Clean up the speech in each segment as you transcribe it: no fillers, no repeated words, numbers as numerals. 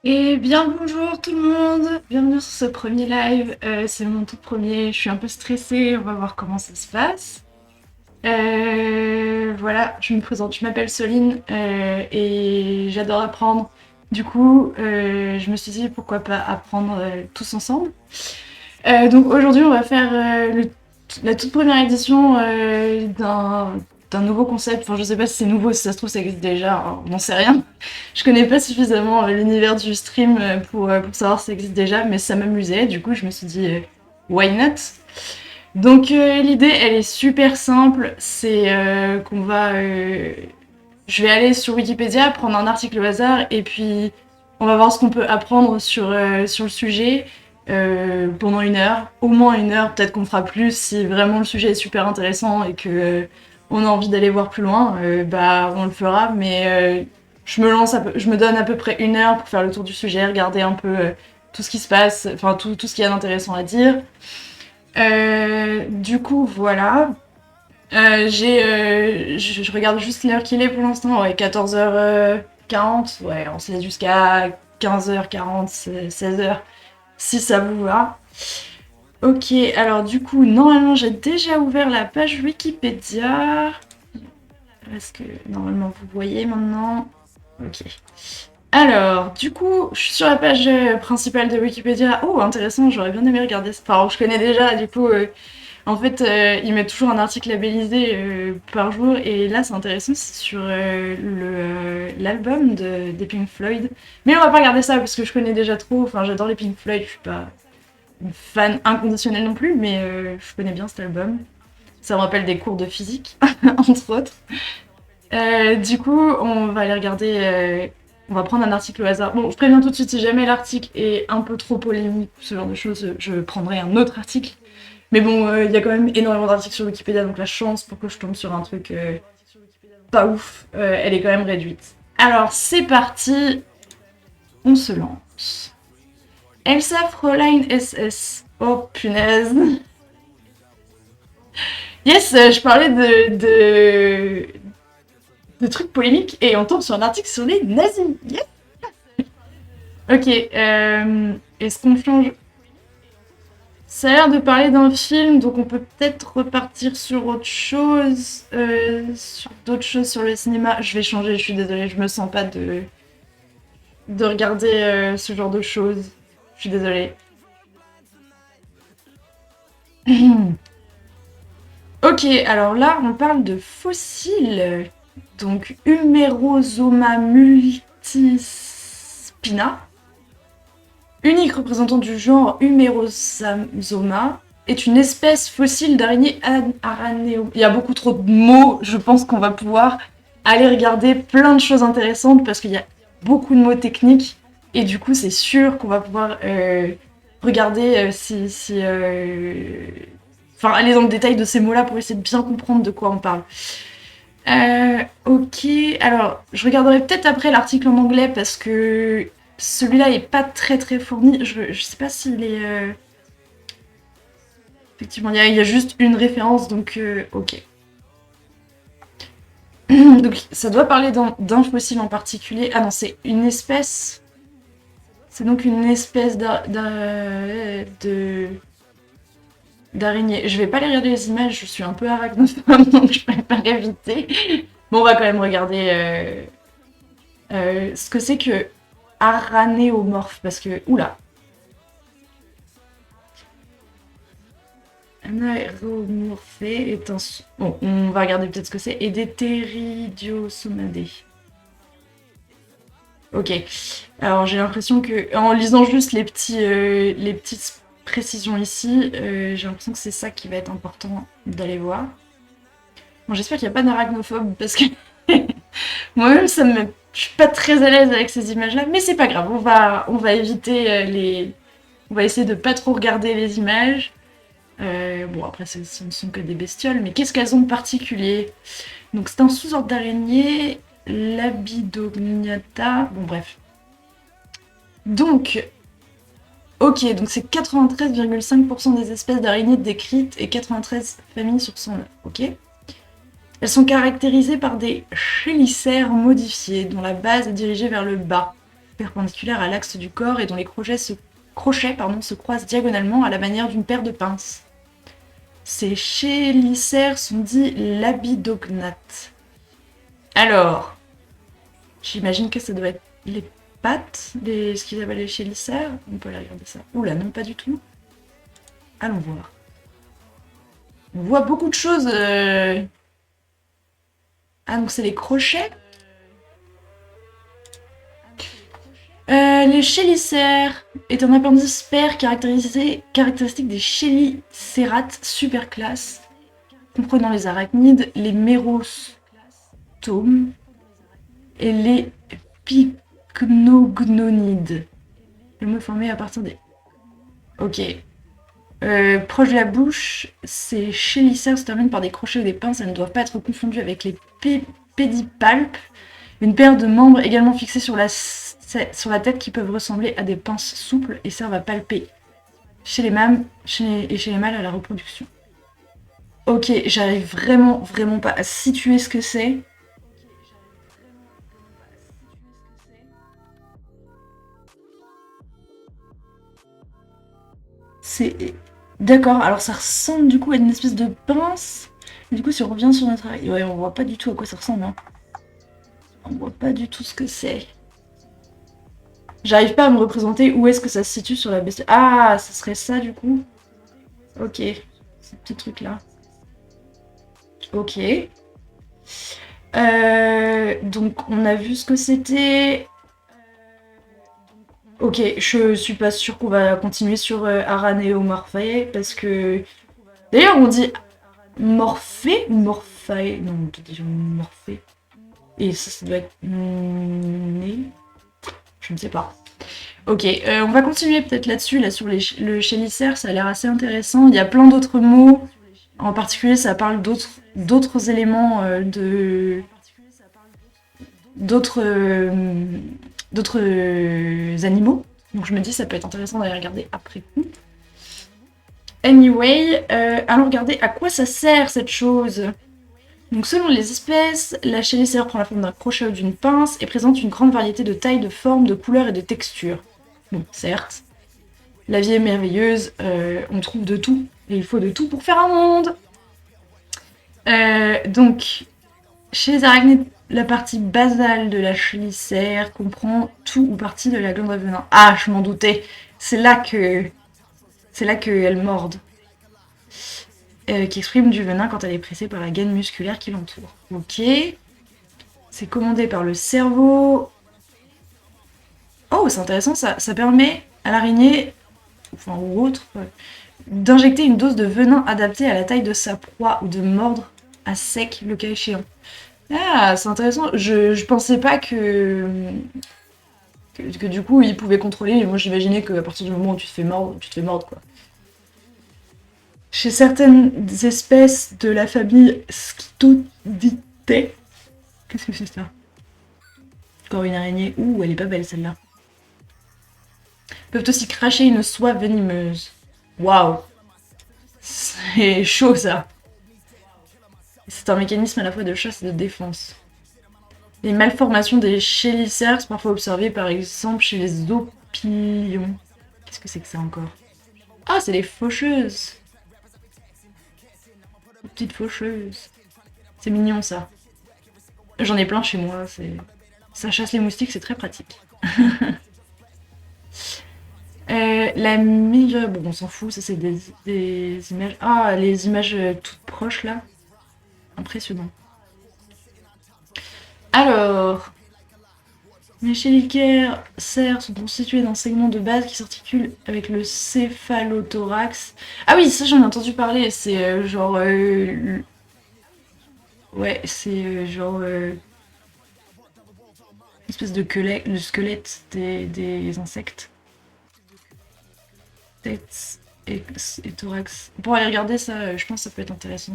Et bien bonjour tout le monde, bienvenue sur ce premier live, c'est mon tout premier, je suis un peu stressée, on va voir comment ça se passe. Voilà, je me présente, je m'appelle Soline et j'adore apprendre. Du coup, je me suis dit pourquoi pas apprendre tous ensemble. Donc aujourd'hui on va faire la toute première édition d'un nouveau concept. Enfin je sais pas si c'est nouveau, si ça se trouve ça existe déjà, hein, on n'en sait rien. Je connais pas suffisamment l'univers du stream pour savoir si ça existe déjà, mais ça m'amusait, du coup je me suis dit why not. Donc l'idée elle est super simple, c'est qu'on va... je vais aller sur Wikipédia, prendre un article au hasard, et puis on va voir ce qu'on peut apprendre sur le sujet pendant 1 heure, au moins 1 heure, peut-être qu'on fera plus si vraiment le sujet est super intéressant et que on a envie d'aller voir plus loin, bah on le fera, mais je me donne à peu près 1 heure pour faire le tour du sujet, regarder un peu tout ce qui se passe, enfin tout ce qu'il y a d'intéressant à dire. Du coup, voilà. Je regarde juste l'heure qu'il est pour l'instant, ouais, 14h40, ouais, on se laisse jusqu'à 15h40, 16h, si ça vous va. Ok, alors du coup, normalement j'ai déjà ouvert la page Wikipédia. Est-ce que normalement vous voyez maintenant? Ok. Alors, du coup, je suis sur la page principale de Wikipédia. Oh, intéressant, j'aurais bien aimé regarder ça. Enfin, je connais déjà, du coup, en fait, il met toujours un article labellisé par jour. Et là, c'est intéressant, c'est sur l'album des Pink Floyd. Mais on va pas regarder ça parce que je connais déjà trop. Enfin, j'adore les Pink Floyd, je suis pas une fan inconditionnelle non plus, mais je connais bien cet album. Ça me rappelle des cours de physique, entre autres. Du coup, on va aller regarder. On va prendre un article au hasard. Bon, je préviens tout de suite, si jamais l'article est un peu trop polémique, ce genre de choses, je prendrai un autre article. Mais bon, il y a quand même énormément d'articles sur Wikipédia, donc la chance pour que je tombe sur un truc pas ouf, elle est quand même réduite. Alors, c'est parti, on se lance. Elsa Fräulein SS. Oh punaise. Yes, je parlais de trucs polémiques et on tombe sur un article sur les nazis. Yes. Ok, est-ce qu'on change? Ça a l'air de parler d'un film, donc on peut peut-être repartir sur autre chose, sur d'autres choses sur le cinéma. Je vais changer, je suis désolée, je me sens pas de regarder ce genre de choses. Je suis désolée. Ok, alors là, on parle de fossiles. Donc, Humerosoma multispina, unique représentant du genre Humerosoma, est une espèce fossile d'araignée aranéo. Il y a beaucoup trop de mots, je pense qu'on va pouvoir aller regarder plein de choses intéressantes parce qu'il y a beaucoup de mots techniques et du coup c'est sûr qu'on va pouvoir regarder enfin aller dans le détail de ces mots-là pour essayer de bien comprendre de quoi on parle. Ok, alors je regarderai peut-être après l'article en anglais parce que celui-là est pas très très fourni. Je sais pas s'il est. Effectivement, il y a juste une référence, donc ok. Donc ça doit parler d'un fossile en particulier. Ah non, c'est une espèce. C'est donc une espèce d'araignée. Je vais pas aller regarder les images, je suis un peu arachnophobe, donc je préfère éviter. Bon, on va quand même regarder ce que c'est que aranéomorphe, parce que... Oula. Anaéromorphé est un... Bon, on va regarder peut-être ce que c'est. Et des pteridiosomadés. Ok. Alors j'ai l'impression que... En lisant juste les petites précisions ici, j'ai l'impression que c'est ça qui va être important d'aller voir. Bon, j'espère qu'il n'y a pas d'arachnophobe, parce que... Moi-même, je suis pas très à l'aise avec ces images-là, mais c'est pas grave, on va éviter On va essayer de pas trop regarder les images. Bon, après, ce ne sont que des bestioles, mais qu'est-ce qu'elles ont de particulier? Donc, c'est un sous-ordre d'araignée, l'Abidognata. Bon, bref. Donc, ok, donc c'est 93,5% des espèces d'araignées décrites et 93 familles sur 109. Ok. Elles sont caractérisées par des chélicères modifiés, dont la base est dirigée vers le bas, perpendiculaire à l'axe du corps et dont les crochets se croisent diagonalement à la manière d'une paire de pinces. Ces chélicères sont dits labidognates. Alors, j'imagine que ça doit être les pattes, ce qu'ils appellent les chélicères. On peut aller regarder ça. Oula, non, pas du tout. Allons voir. On voit beaucoup de choses. Ah, donc c'est les crochets. Les chélicères est un appendice pair caractéristique des chélicérates superclasse, comprenant les arachnides, les mérostomes et les pycnognonides. Le mot formé à partir des... Ok. Proche de la bouche, ces chélicères se terminent par des crochets ou des pinces. Elles ne doivent pas être confondues avec les pédipalpes, une paire de membres également fixés sur la tête qui peuvent ressembler à des pinces souples et servent à palper chez les mâles à la reproduction. Ok, j'arrive vraiment pas à situer ce que c'est. C'est... D'accord, alors ça ressemble du coup à une espèce de pince. Du coup, si on revient sur notre... Ouais, on voit pas du tout à quoi ça ressemble. Hein. On voit pas du tout ce que c'est. J'arrive pas à me représenter où est-ce que ça se situe sur la bestiole. Ah, ça serait ça du coup. Ok, ce petit truc là. Ok. Donc on a vu ce que c'était. Ok, je suis pas sûre qu'on va continuer sur Araneomorphae parce que... D'ailleurs on dit Morphée ou Morphae? Non, on dit Morphée. Et ça doit être... Né. Je ne sais pas. Ok, on va continuer peut-être là-dessus, là sur le chélicère, ça a l'air assez intéressant. Il y a plein d'autres mots, en particulier ça parle d'autres éléments d'autres animaux. Donc je me dis ça peut être intéressant d'aller regarder après coup. Anyway, allons regarder à quoi ça sert cette chose. Donc selon les espèces, la chélicère prend la forme d'un crochet ou d'une pince et présente une grande variété de tailles, de formes, de couleurs et de textures. Bon, certes, la vie est merveilleuse, on trouve de tout, et il faut de tout pour faire un monde. Donc, chez les arachnides, la partie basale de la chélicère comprend tout ou partie de la glande à venin. Ah, je m'en doutais, c'est là qu'elle morde. Qui exprime du venin quand elle est pressée par la gaine musculaire qui l'entoure. Ok. C'est commandé par le cerveau. Oh, c'est intéressant, ça permet à l'araignée, enfin ou autre, d'injecter une dose de venin adaptée à la taille de sa proie ou de mordre à sec le cas échéant. Ah, c'est intéressant. Je pensais pas que du coup il pouvait contrôler. Moi j'imaginais qu'à partir du moment où tu te fais mordre quoi. Chez certaines espèces de la famille Schistoditae, qu'est-ce que c'est ça? Encore une araignée. Ouh, elle est pas belle celle-là. Peuvent aussi cracher une soie venimeuse. Waouh! C'est chaud ça! C'est un mécanisme à la fois de chasse et de défense. Les malformations des chélicères sont parfois observées par exemple chez les opilions. Qu'est-ce que c'est que ça encore? Ah, c'est les faucheuses! Les petites faucheuses. C'est mignon ça. J'en ai plein chez moi, ça chasse les moustiques, c'est très pratique. La meilleure... Bon, on s'en fout, ça c'est des images... Ah, les images toutes proches là. Impressionnant. Alors... Les chélicères sont constitués d'un segment de base qui s'articule avec le céphalothorax. Ah oui, ça j'en ai entendu parler, c'est genre... Ouais, c'est genre... Une espèce de squelette des insectes. tête et thorax. Pour aller regarder ça, je pense que ça peut être intéressant.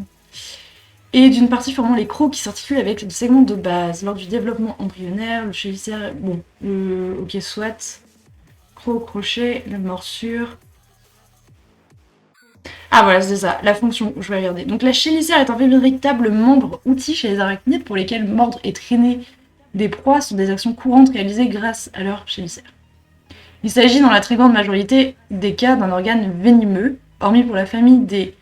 Et d'une partie formant les crocs qui s'articulent avec le segment de base. Lors du développement embryonnaire, le chélicère... Bon, ok, soit. Croc, crochet, la morsure... Ah voilà, c'est ça, la fonction, je vais regarder. Donc la chélicère est un véritable membre outil chez les arachnides pour lesquels mordre et traîner des proies sont des actions courantes réalisées grâce à leur chélicère. Il s'agit dans la très grande majorité des cas d'un organe venimeux, hormis pour la famille des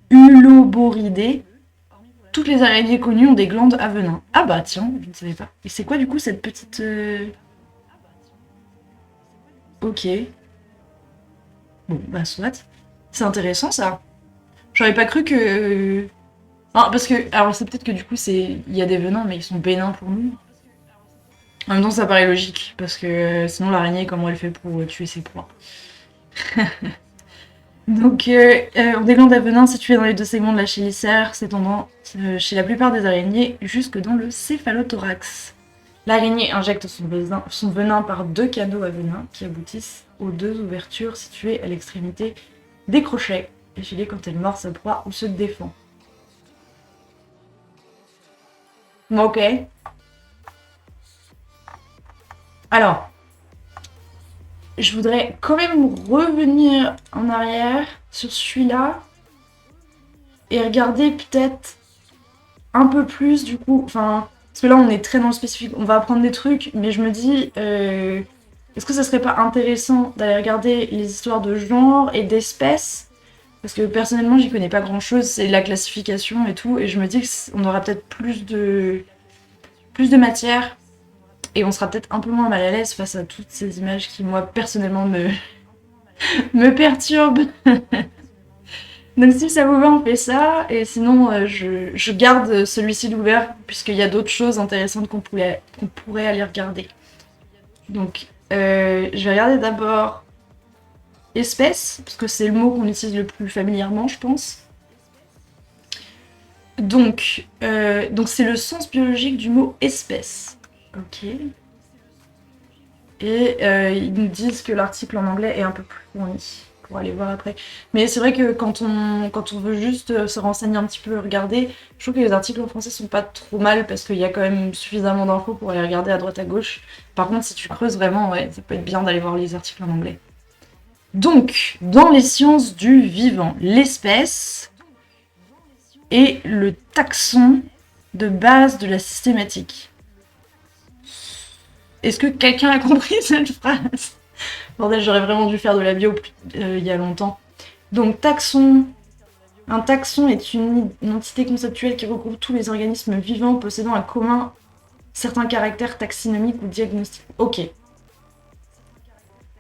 Uloboridés. Toutes les araignées connues ont des glandes à venin. Ah bah tiens, je ne savais pas. Et c'est quoi du coup cette petite... Ok. Bon, bah soit. C'est intéressant ça. J'aurais pas cru que... Non, parce que... Alors c'est peut-être que du coup il y a des venins mais ils sont bénins pour nous. En même temps ça paraît logique, parce que sinon l'araignée comment elle fait pour tuer ses proies. Donc on des glandes à venin situées dans les deux segments de la chélicère, s'étendant chez la plupart des araignées jusque dans le céphalothorax. L'araignée injecte son venin par deux canaux à venin qui aboutissent aux deux ouvertures situées à l'extrémité des crochets, effilés quand elle mord sa proie ou se défend. Ok. Alors, je voudrais quand même revenir en arrière sur celui-là et regarder peut-être un peu plus du coup, enfin, parce que là on est très dans le spécifique, on va apprendre des trucs, mais je me dis, est-ce que ça serait pas intéressant d'aller regarder les histoires de genre et d'espèces? Parce que personnellement j'y connais pas grand-chose, c'est la classification et tout, et je me dis qu'on aura peut-être plus de matière, et on sera peut-être un peu moins mal à l'aise face à toutes ces images qui moi personnellement me perturbent. Donc si ça vous va, on fait ça, et sinon je garde celui-ci d'ouvert, puisqu'il y a d'autres choses intéressantes qu'on pourrait aller regarder. Donc je vais regarder d'abord espèce, parce que c'est le mot qu'on utilise le plus familièrement, je pense. Donc c'est le sens biologique du mot espèce. Ok. Et ils nous disent que l'article en anglais est un peu plus fourni. Pour aller voir après. Mais c'est vrai que quand on veut juste se renseigner un petit peu, regarder, je trouve que les articles en français sont pas trop mal parce qu'il y a quand même suffisamment d'infos pour aller regarder à droite à gauche. Par contre, si tu creuses vraiment, ouais, ça peut être bien d'aller voir les articles en anglais. Donc, dans les sciences du vivant, l'espèce est le taxon de base de la systématique. Est-ce que quelqu'un a compris cette phrase ? Bordel, j'aurais vraiment dû faire de la bio il y a longtemps. Donc, taxon. Un taxon est une entité conceptuelle qui regroupe tous les organismes vivants possédant en commun certains caractères taxinomiques ou diagnostiques. Ok.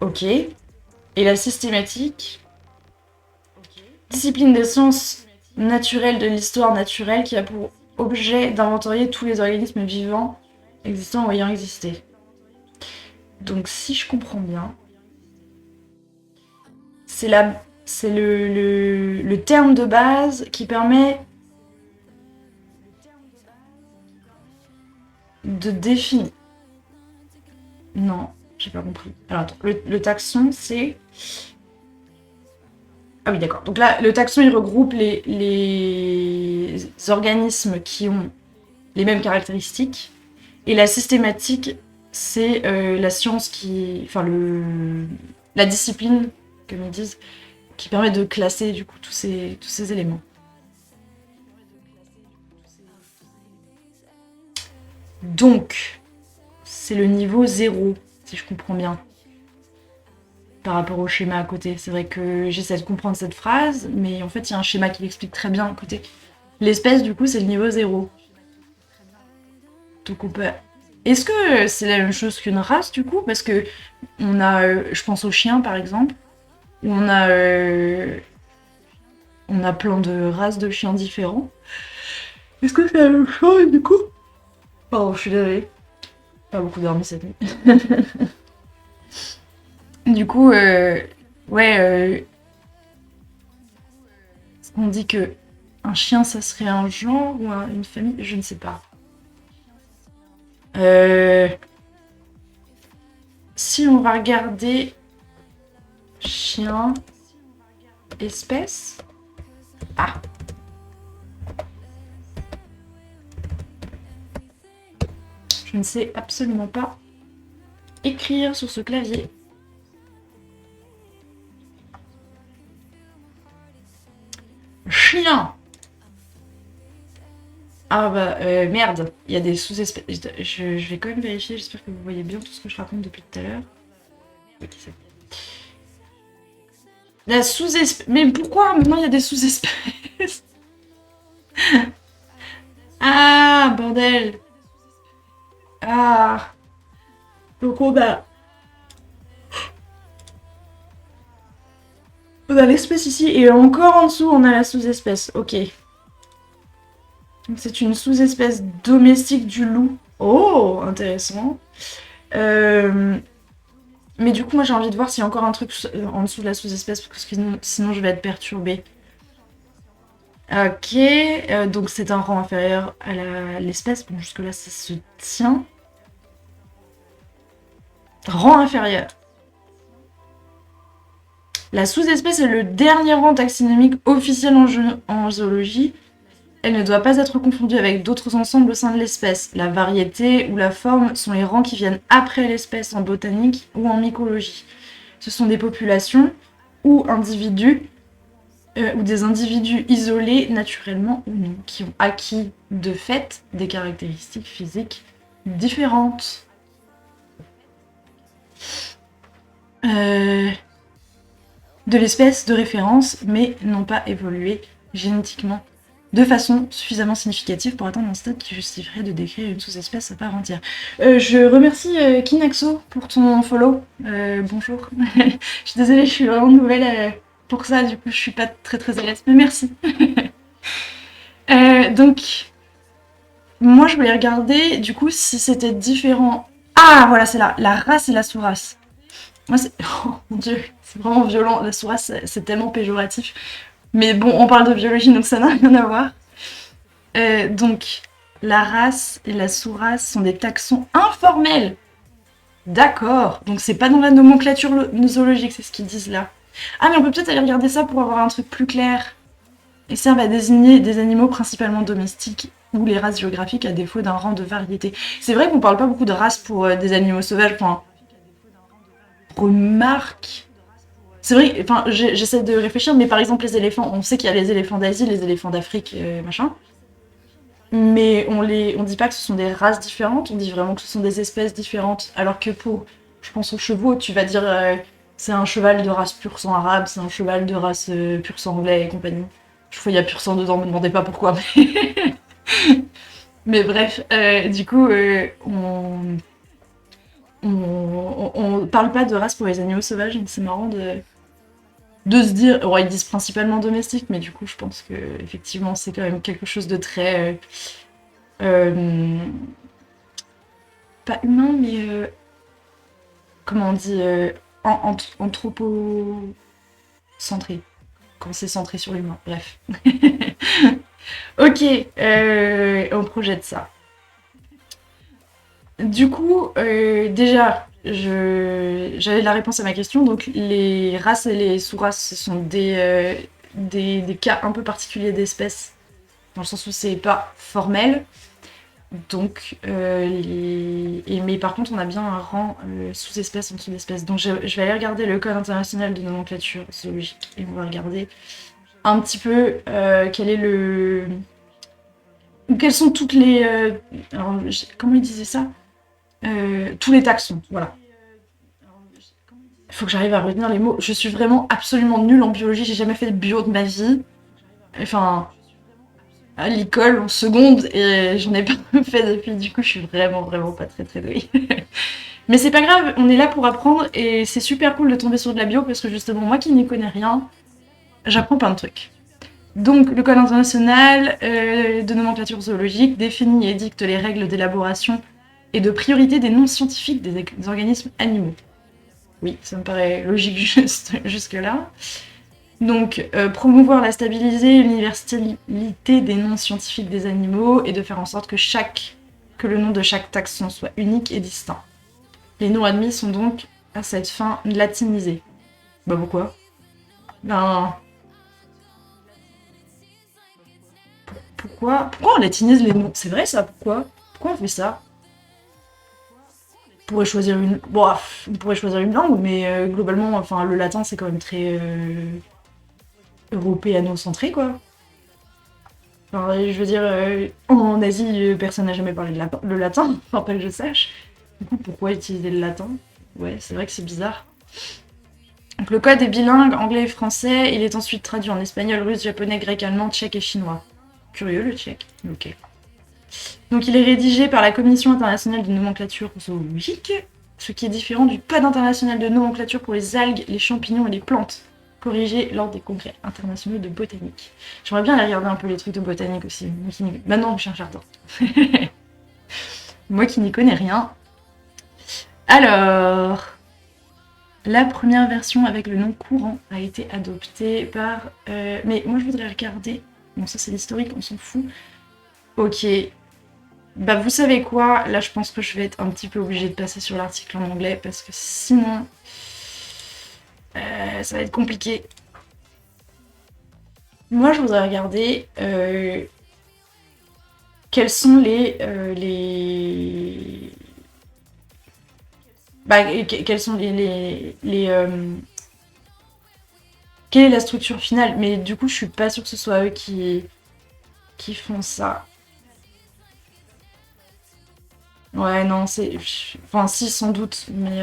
Ok. Et la systématique. Discipline des sciences naturelles de l'histoire naturelle qui a pour objet d'inventorier tous les organismes vivants existants ou ayant existé. Donc, si je comprends bien, c'est le terme de base qui permet de définir. Non, j'ai pas compris. Alors attends, le taxon c'est... Ah oui d'accord. Donc là, le taxon il regroupe les organismes qui ont les mêmes caractéristiques. Et la systématique, c'est la science qui... Enfin la discipline, comme ils disent, qui permet de classer du coup tous ces éléments. Donc, c'est le niveau 0, si je comprends bien, par rapport au schéma à côté. C'est vrai que j'essaie de comprendre cette phrase, mais en fait, il y a un schéma qui l'explique très bien à côté. L'espèce, du coup, c'est le niveau 0. Donc on peut... Est-ce que c'est la même chose qu'une race, du coup? Parce que on a, je pense aux chiens, par exemple, où on a plein de races de chiens différents. Est-ce que c'est la même chose, du coup? Pardon, je suis désolée. Pas beaucoup dormi cette nuit. Du coup, ouais, on dit que un chien, ça serait un genre ou une famille? Je ne sais pas. Si on va regarder chien, Espèce. Ah. Je ne sais absolument pas écrire sur ce clavier. Chien. Ah bah merde, il y a des sous-espèces. Je vais quand même vérifier, j'espère que vous voyez bien tout ce que je raconte depuis tout à l'heure. Ok, c'est bon. La sous-espèce. Mais pourquoi maintenant il y a des sous-espèces? Ah, bordel. Ah. Donc on a l'espèce ici et encore en dessous on a la sous-espèce. Ok. Donc c'est une sous-espèce domestique du loup. Oh, intéressant. Mais du coup, moi j'ai envie de voir s'il y a encore un truc en dessous de la sous-espèce parce que sinon je vais être perturbée. Ok, donc c'est un rang inférieur à l'espèce. Bon, jusque-là ça se tient. Rang inférieur. La sous-espèce est le dernier rang taxonomique officiel en zoologie. Elle ne doit pas être confondue avec d'autres ensembles au sein de l'espèce. La variété ou la forme sont les rangs qui viennent après l'espèce en botanique ou en mycologie. Ce sont des populations ou individus ou des individus isolés naturellement ou non, qui ont acquis de fait des caractéristiques physiques différentes. De l'espèce de référence, mais n'ont pas évolué génétiquement de façon suffisamment significative pour atteindre un stade qui justifierait de décrire une sous-espèce à part entière. Je remercie Kinaxo pour ton follow. Bonjour. Je suis désolée, je suis vraiment nouvelle pour ça, du coup je suis pas très à l'aise, mais merci. Donc, moi je voulais regarder du coup si c'était différent. Ah voilà, c'est là, la race et la sous-race. Moi c'est... Oh mon dieu, c'est vraiment violent, la sous-race c'est tellement péjoratif. Mais bon, on parle de biologie, donc ça n'a rien à voir. Donc, la race et la sous-race sont des taxons informels. D'accord. Donc, c'est pas dans la nomenclature zoologique, c'est ce qu'ils disent là. Ah, mais on peut peut-être aller regarder ça pour avoir un truc plus clair. Ils servent à désigner des animaux principalement domestiques ou les races géographiques à défaut d'un rang de variété. C'est vrai qu'on parle pas beaucoup de races pour des animaux sauvages. Enfin, remarque... C'est vrai, enfin, j'essaie de réfléchir, mais par exemple, les éléphants, on sait qu'il y a les éléphants d'Asie, les éléphants d'Afrique, machin. Mais on dit pas que ce sont des races différentes, on dit vraiment que ce sont des espèces différentes. Alors que pour, je pense aux chevaux, tu vas dire c'est un cheval de race pur sang arabe, c'est un cheval de race pur sang anglais et compagnie. Je crois qu'il y a pur sang dedans, me demandez pas pourquoi. Mais bref, du coup, on parle pas de race pour les animaux sauvages, donc c'est marrant de se dire, ouais, ils disent principalement domestique, mais du coup, je pense que effectivement, c'est quand même quelque chose de très pas humain, mais comment on dit, anthropocentré, quand c'est centré sur l'humain. Bref. Ok, on projette ça. Du coup, déjà, j'avais la réponse à ma question. Donc, les races et les sous-races, ce sont des cas un peu particuliers d'espèces, dans le sens où c'est pas formel. Donc, mais par contre, on a bien un rang sous-espèce en dessous d'espèce. Donc, je vais aller regarder le Code international de nomenclature zoologique et on va regarder un petit peu quelles sont toutes les... alors, comment ils disaient ça? Tous les taxons, voilà. Il faut que j'arrive à retenir les mots. Je suis vraiment absolument nulle en biologie, j'ai jamais fait de bio de ma vie. Enfin, à l'école en seconde, et j'en ai pas fait depuis, du coup je suis vraiment pas très douée. Mais c'est pas grave, on est là pour apprendre, et c'est super cool de tomber sur de la bio, parce que justement, moi qui n'y connais rien, j'apprends plein de trucs. Donc, le Code international de nomenclature zoologique définit et dicte les règles d'élaboration et de priorité des noms scientifiques des organismes animaux. Oui, ça me paraît logique jusque-là. Donc, promouvoir la stabilité et l'universalité des noms scientifiques des animaux et de faire en sorte que le nom de chaque taxon soit unique et distinct. Les noms admis sont donc, à cette fin, latinisés. Bah pourquoi? Ben, pourquoi on latinise les noms? C'est vrai ça, pourquoi on fait ça? On pourrait choisir une... Bon, on pourrait choisir une langue, mais globalement, enfin, le latin, c'est quand même très européano-centré, quoi. Enfin, je veux dire, en Asie, personne n'a jamais parlé le latin, enfin, pas que je sache. Du coup, pourquoi utiliser le latin? Ouais, c'est vrai que c'est bizarre. Donc le code est bilingue, anglais et français. Il est ensuite traduit en espagnol, russe, japonais, grec, allemand, tchèque et chinois. Curieux, le tchèque. Ok. Donc il est rédigé par la Commission internationale de nomenclature zoologique, ce qui est différent du Code international de nomenclature pour les algues, les champignons et les plantes, corrigé lors des congrès internationaux de botanique. J'aimerais bien aller regarder un peu les trucs de botanique aussi. Maintenant, je suis un jardin. Moi qui n'y connais rien. Alors... La première version avec le nom courant a été adoptée par... mais moi je voudrais regarder... Bon ça c'est l'historique, on s'en fout. Ok. Bah vous savez quoi? Là je pense que je vais être un petit peu obligée de passer sur l'article en anglais parce que sinon... ça va être compliqué. Moi je voudrais regarder... quels sont les... Bah, quels sont quelle est la structure finale? Mais du coup, je suis pas sûre que ce soit eux qui font ça. Ouais, non, c'est... Enfin, si, sans doute, mais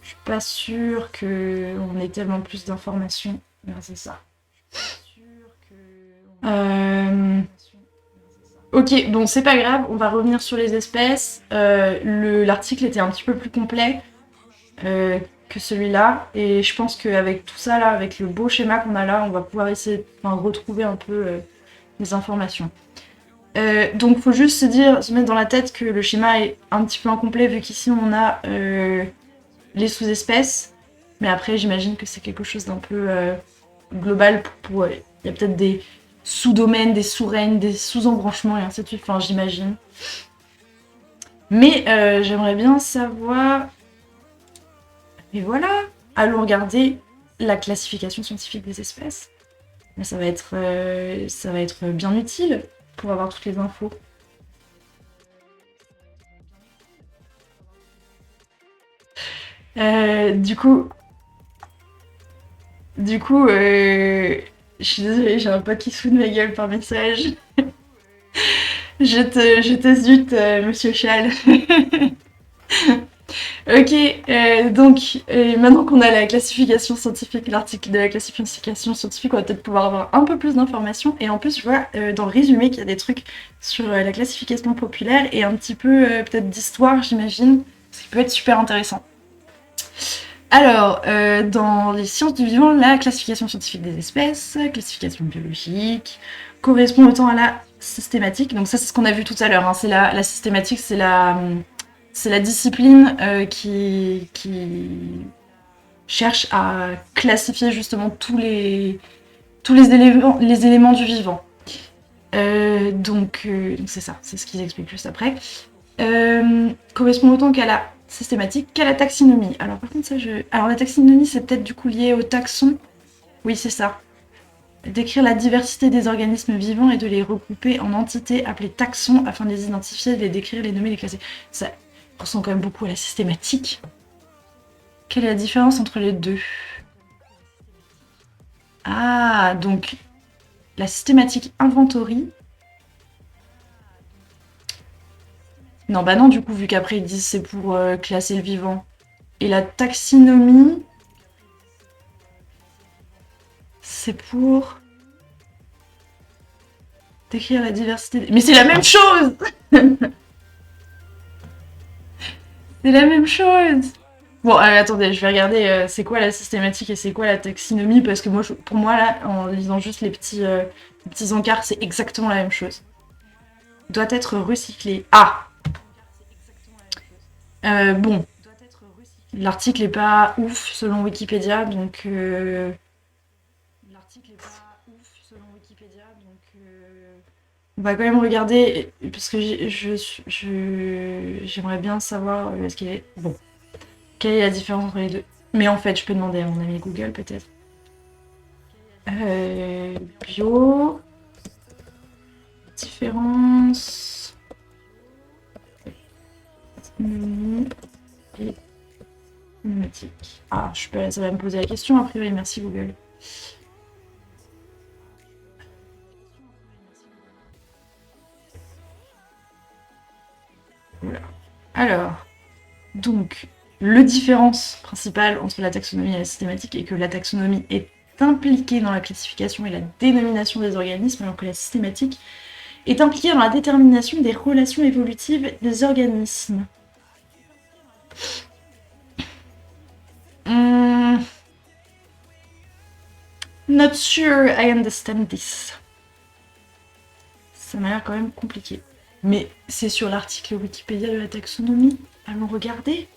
je suis pas sûre qu'on ait tellement plus d'informations. C'est ça. Ok, bon, c'est pas grave, on va revenir sur les espèces. L'article était un petit peu plus complet que celui-là, et je pense qu'avec tout ça, là, avec le beau schéma qu'on a là, on va pouvoir essayer de retrouver un peu les informations. Donc, faut juste se mettre dans la tête que le schéma est un petit peu incomplet, vu qu'ici, on a les sous-espèces, mais après, j'imagine que c'est quelque chose d'un peu global pour... Il y a peut-être des sous-domaines, des sous-règnes, des sous-embranchements et ainsi de suite, enfin j'imagine. Mais j'aimerais bien savoir... Et voilà, allons regarder la classification scientifique des espèces. Ça va être bien utile pour avoir toutes les infos. Du coup, je suis désolée, j'ai un pote qui se fout de ma gueule par message. je te zute, monsieur Chal. Ok, donc maintenant qu'on a la classification scientifique, l'article de la classification scientifique, on va peut-être pouvoir avoir un peu plus d'informations. Et en plus, je vois dans le résumé qu'il y a des trucs sur la classification populaire et un petit peu peut-être d'histoire, j'imagine, ce qui peut être super intéressant. Alors, dans les sciences du vivant, la classification scientifique des espèces, classification biologique, correspond autant à la systématique. Donc ça, c'est ce qu'on a vu tout à l'heure. Hein. C'est la systématique, c'est la discipline qui cherche à classifier justement tous les éléments du vivant. Donc c'est ça, c'est ce qu'ils expliquent juste après. Correspond autant qu'à la systématique qu'à la taxinomie. Alors par contre ça Alors la taxinomie c'est peut-être du coup lié au taxon. Oui c'est ça. Décrire la diversité des organismes vivants et de les regrouper en entités appelées taxons afin de les identifier, de les décrire, les nommer, les classer. Ça ressemble quand même beaucoup à la systématique. Quelle est la différence entre les deux? Ah, donc la systématique inventory. Non, bah non, du coup, vu qu'après ils disent c'est pour classer le vivant. Et la taxinomie, c'est pour décrire la diversité. Mais c'est la même chose. C'est la même chose. Bon, attendez, je vais regarder c'est quoi la systématique et c'est quoi la taxinomie, parce que moi, pour moi, là, en lisant juste les petits encarts, c'est exactement la même chose. Doit être recyclé. Ah bon. L'article est pas ouf selon Wikipédia, donc... On va quand même regarder, parce que j'aimerais bien savoir ce qu'il est... Bon. Quelle est la différence entre les deux? Mais en fait, je peux demander à mon ami Google, peut-être. Bio... Différence taxonomie et pneumatique. Ah, ça va me poser la question a priori, merci Google. Voilà. Alors, donc, le différence principale entre la taxonomie et la systématique est que la taxonomie est impliquée dans la classification et la dénomination des organismes, alors que la systématique est impliquée dans la détermination des relations évolutives des organismes. Not sure I understand this. Ça m'a l'air quand même compliqué. Mais c'est sur l'article Wikipédia de la taxonomie. Allons regarder.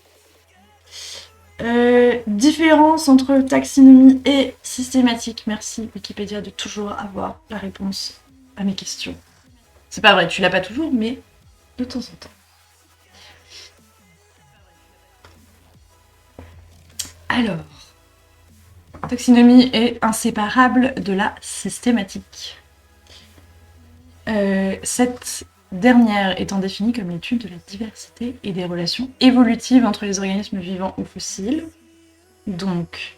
Différence entre taxonomie et systématique. Merci Wikipédia de toujours avoir la réponse à mes questions. C'est pas vrai, tu l'as pas toujours, mais de temps en temps. Alors, taxonomie est inséparable de la systématique. Cette dernière étant définie comme l'étude de la diversité et des relations évolutives entre les organismes vivants ou fossiles. Donc,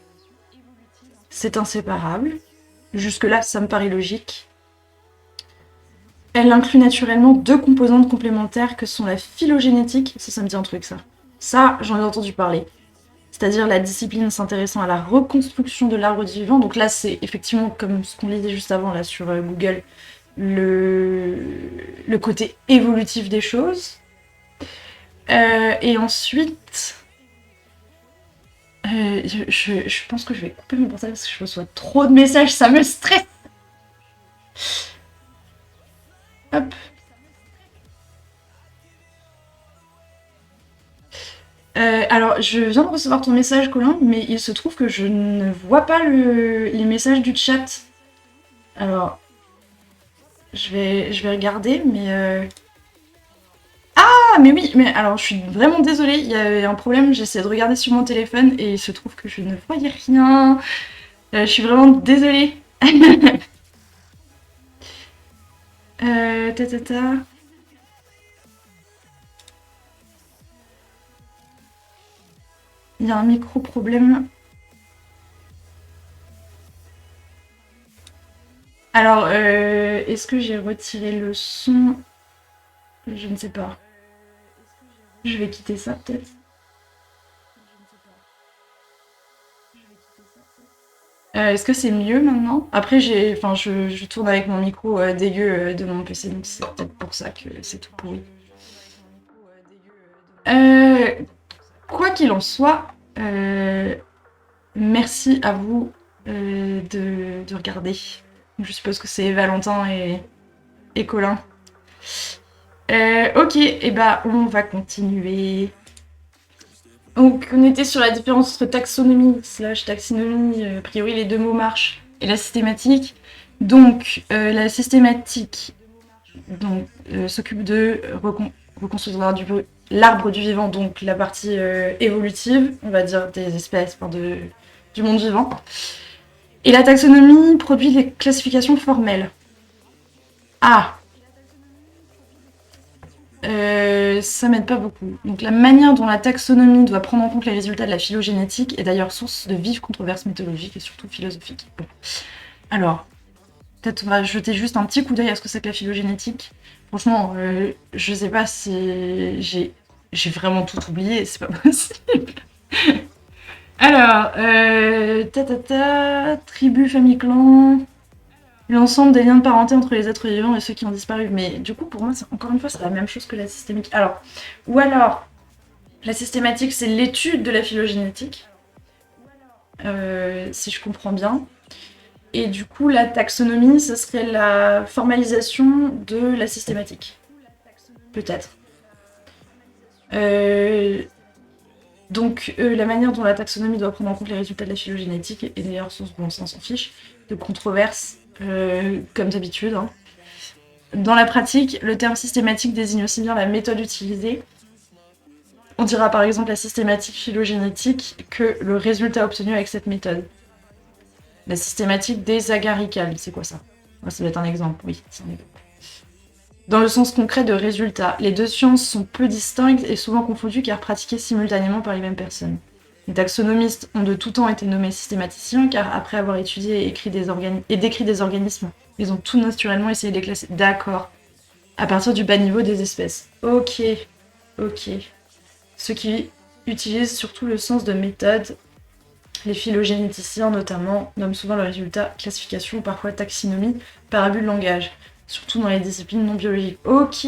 c'est inséparable. Jusque-là, ça me paraît logique. Elle inclut naturellement deux composantes complémentaires que sont la phylogénétique, ça me dit un truc ça. Ça, j'en ai entendu parler. C'est-à-dire la discipline s'intéressant à la reconstruction de l'arbre du vivant. Donc là, c'est effectivement, comme ce qu'on lisait juste avant là sur Google, le côté évolutif des choses. Et ensuite, je pense que je vais couper mon portable parce que je reçois trop de messages, ça me stresse. Hop. Alors, je viens de recevoir ton message, Colin, mais il se trouve que je ne vois pas les messages du chat. Alors, je vais regarder, mais... Ah, mais oui, mais alors, je suis vraiment désolée, il y avait un problème, j'essaie de regarder sur mon téléphone et il se trouve que je ne voyais rien. Je suis vraiment désolée. Ta. Il y a un micro-problème. Alors, est-ce que j'ai retiré le son? Je ne sais pas. Je vais quitter ça, peut-être. Est-ce que c'est mieux maintenant? Après, je tourne avec mon micro dégueu de mon PC, donc c'est peut-être pour ça que c'est tout pourri. Quoi qu'il en soit, merci à vous de regarder. Je suppose que c'est Valentin et Colin. Ok, et bah on va continuer. Donc on était sur la différence entre taxonomie / taxinomie, a priori les deux mots marchent, et la systématique. Donc la systématique s'occupe de reconstruire l'arbre du vivant, donc la partie évolutive, on va dire des espèces, du monde vivant. Et la taxonomie produit des classifications formelles. Ah, ça m'aide pas beaucoup. Donc la manière dont la taxonomie doit prendre en compte les résultats de la phylogénétique est d'ailleurs source de vives controverses méthodologiques et surtout philosophiques. Bon. Alors, peut-être on va jeter juste un petit coup d'œil à ce que c'est que la phylogénétique. Franchement, je sais pas si j'ai vraiment tout oublié, c'est pas possible. Alors, tribu, famille, clan, l'ensemble des liens de parenté entre les êtres vivants et ceux qui ont disparu. Mais du coup, pour moi, encore une fois, c'est la même chose que la systémique. Alors, la systématique, c'est l'étude de la phylogénétique, si je comprends bien. Et du coup, la taxonomie, ce serait la formalisation de la systématique. Peut-être. Donc, la manière dont la taxonomie doit prendre en compte les résultats de la phylogénétique est d'ailleurs source, bon, ça on s'en fiche, de controverses, comme d'habitude. Hein. Dans la pratique, le terme systématique désigne aussi bien la méthode utilisée. On dira par exemple la systématique phylogénétique que le résultat obtenu avec cette méthode. La systématique des agaricales, c'est quoi ça? Ça doit être un exemple, oui, c'est un exemple. dans le sens concret de résultat. Les deux sciences sont peu distinctes et souvent confondues car pratiquées simultanément par les mêmes personnes. Les taxonomistes ont de tout temps été nommés systématiciens car après avoir étudié et décrit des organismes, ils ont tout naturellement essayé de les classer. D'accord. À partir du bas niveau des espèces. Ok. Ok. Ce qui utilise surtout le sens de méthode. Les phylogénéticiens, notamment, nomment souvent le résultat classification, parfois taxinomie, par abus de langage, surtout dans les disciplines non biologiques. Ok.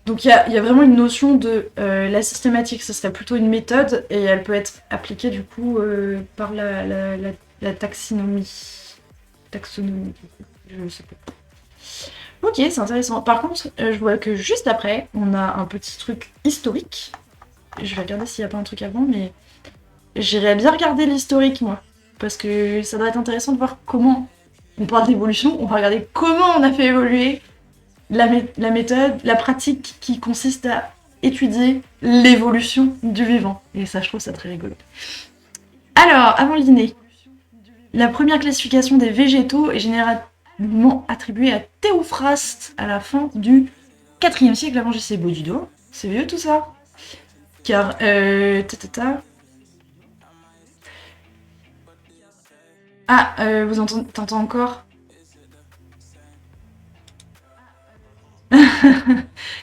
Donc il y a vraiment une notion de la systématique, ce serait plutôt une méthode, et elle peut être appliquée du coup par la taxinomie. Taxonomie, je sais pas. Ok, c'est intéressant. Par contre, je vois que juste après, on a un petit truc historique. Je vais regarder s'il n'y a pas un truc avant, mais j'irais bien regarder l'historique, moi. Parce que ça doit être intéressant de voir comment on parle d'évolution, on va regarder comment on a fait évoluer la méthode, la pratique qui consiste à étudier l'évolution du vivant. Et ça, je trouve ça très rigolo. Alors, avant l'inné, la première classification des végétaux est généralement attribuée à Théophraste à la fin du 4e siècle avant J.C. Baududo. C'est vieux tout ça. Car, vous t'entends encore?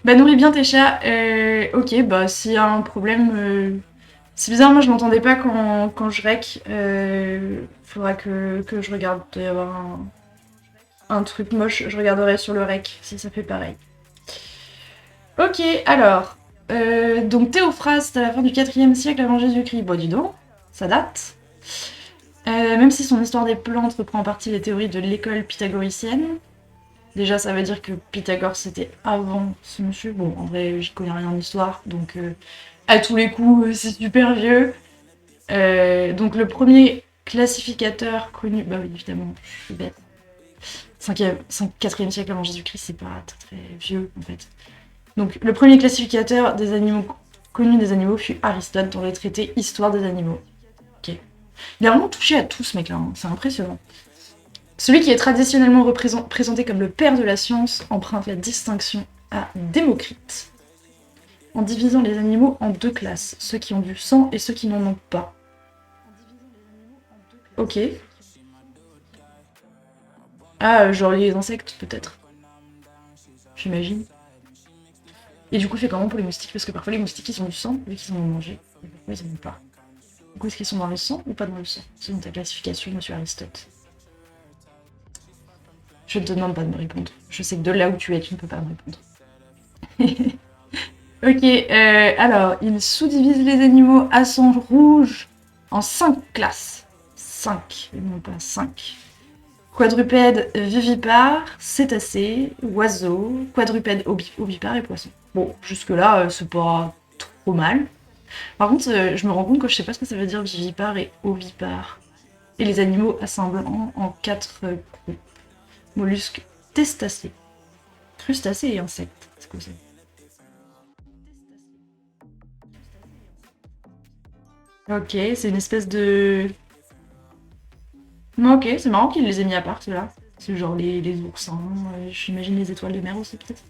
Bah nourris bien tes chats. Ok, bah s'il y a un problème... C'est bizarre, moi je m'entendais pas quand je rec. Faudra que je regarde. Il doit y avoir un truc moche. Je regarderai sur le rec si ça fait pareil. Ok, alors. Donc Théophraste à la fin du 4e siècle avant Jésus-Christ. Bon, dis donc, ça date. Même si son histoire des plantes reprend en partie les théories de l'école pythagoricienne. Déjà, ça veut dire que Pythagore, c'était avant ce monsieur. Bon, en vrai, j'y connais rien en histoire, donc à tous les coups, c'est super vieux. Donc le premier classificateur connu... Bah oui, évidemment, je suis bête. 4e siècle avant Jésus-Christ, c'est pas très vieux, en fait. Donc le premier classificateur des animaux connu des animaux fut Aristote dans le traité Histoire des animaux. Ok. Il a vraiment touché à tout, ce mec-là, hein. C'est impressionnant. Celui qui est traditionnellement présenté comme le père de la science emprunte la distinction à Démocrite, en divisant les animaux en deux classes, ceux qui ont du sang et ceux qui n'en ont pas. Ok. Ah, genre les insectes, peut-être. J'imagine. Et du coup, fait comment pour les moustiques? Parce que parfois les moustiques, ils ont du sang, vu qu'ils en ont mangé. Et parfois, ils en ont pas. Du coup, est-ce qu'ils sont dans le sang ou pas dans le sang? Selon ta classification, monsieur Aristote. Je ne te demande pas de me répondre. Je sais que de là où tu es, tu ne peux pas me répondre. Ok, alors, il sous-divise les animaux à sang rouge en 5 classes. 5, et non pas 5. Quadrupèdes, vivipares, cétacés, oiseaux, quadrupèdes, ovipares et poissons. Bon, jusque-là, c'est pas trop mal. Par contre, je me rends compte que je sais pas ce que ça veut dire vivipare et ovipare. Et les animaux assemblant en 4 groupes. Mollusques, testacés, crustacés et insectes. C'est quoi ça? Ok, c'est une espèce de... Ok, c'est marrant qu'il les ait mis à part, ceux-là. C'est genre les oursins, j'imagine les étoiles de mer aussi, peut-être.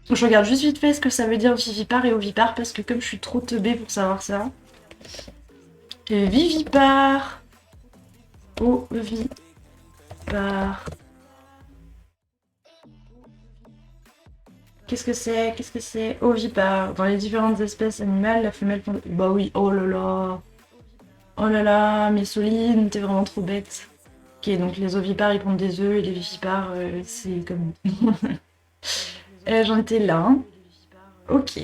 Je regarde juste vite fait ce que ça veut dire vivipare et ovipare, parce que comme je suis trop teubée pour savoir ça... Vivipare... Ovipare... Qu'est-ce que c'est? Qu'est-ce que c'est? Ovipare. Dans les différentes espèces animales, la femelle pond... Bah oui, oh là là. Oh là là, mais Soline, t'es vraiment trop bête. Ok, donc les ovipares, ils pondent des œufs, et les vivipares, c'est comme... J'en étais là. Hein. Ok.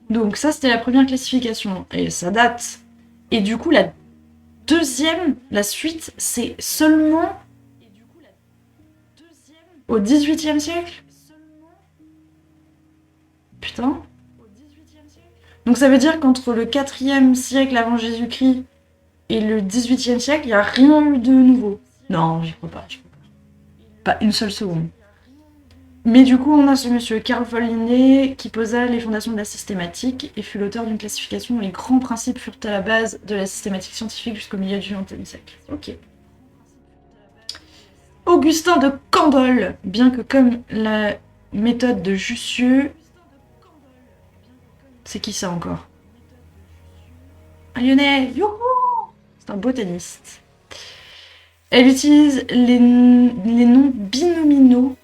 Donc ça, c'était la première classification. Et ça date. Et du coup, la deuxième, la suite, c'est seulement au XVIIIe siècle? Putain. Donc ça veut dire qu'entre le 4e siècle avant Jésus-Christ et le 18e siècle, il n'y a rien eu de nouveau. Non, j'y crois pas, Pas une seule seconde. Mais du coup, on a ce monsieur Carl von Linné qui posa les fondations de la systématique et fut l'auteur d'une classification dont les grands principes furent à la base de la systématique scientifique jusqu'au milieu du XXe siècle. Ok. Augustin de Candolle, bien que comme la méthode de Jussieu... C'est qui ça encore? Un Lyonnais, youhou! C'est un botaniste. Elle utilise les noms binominaux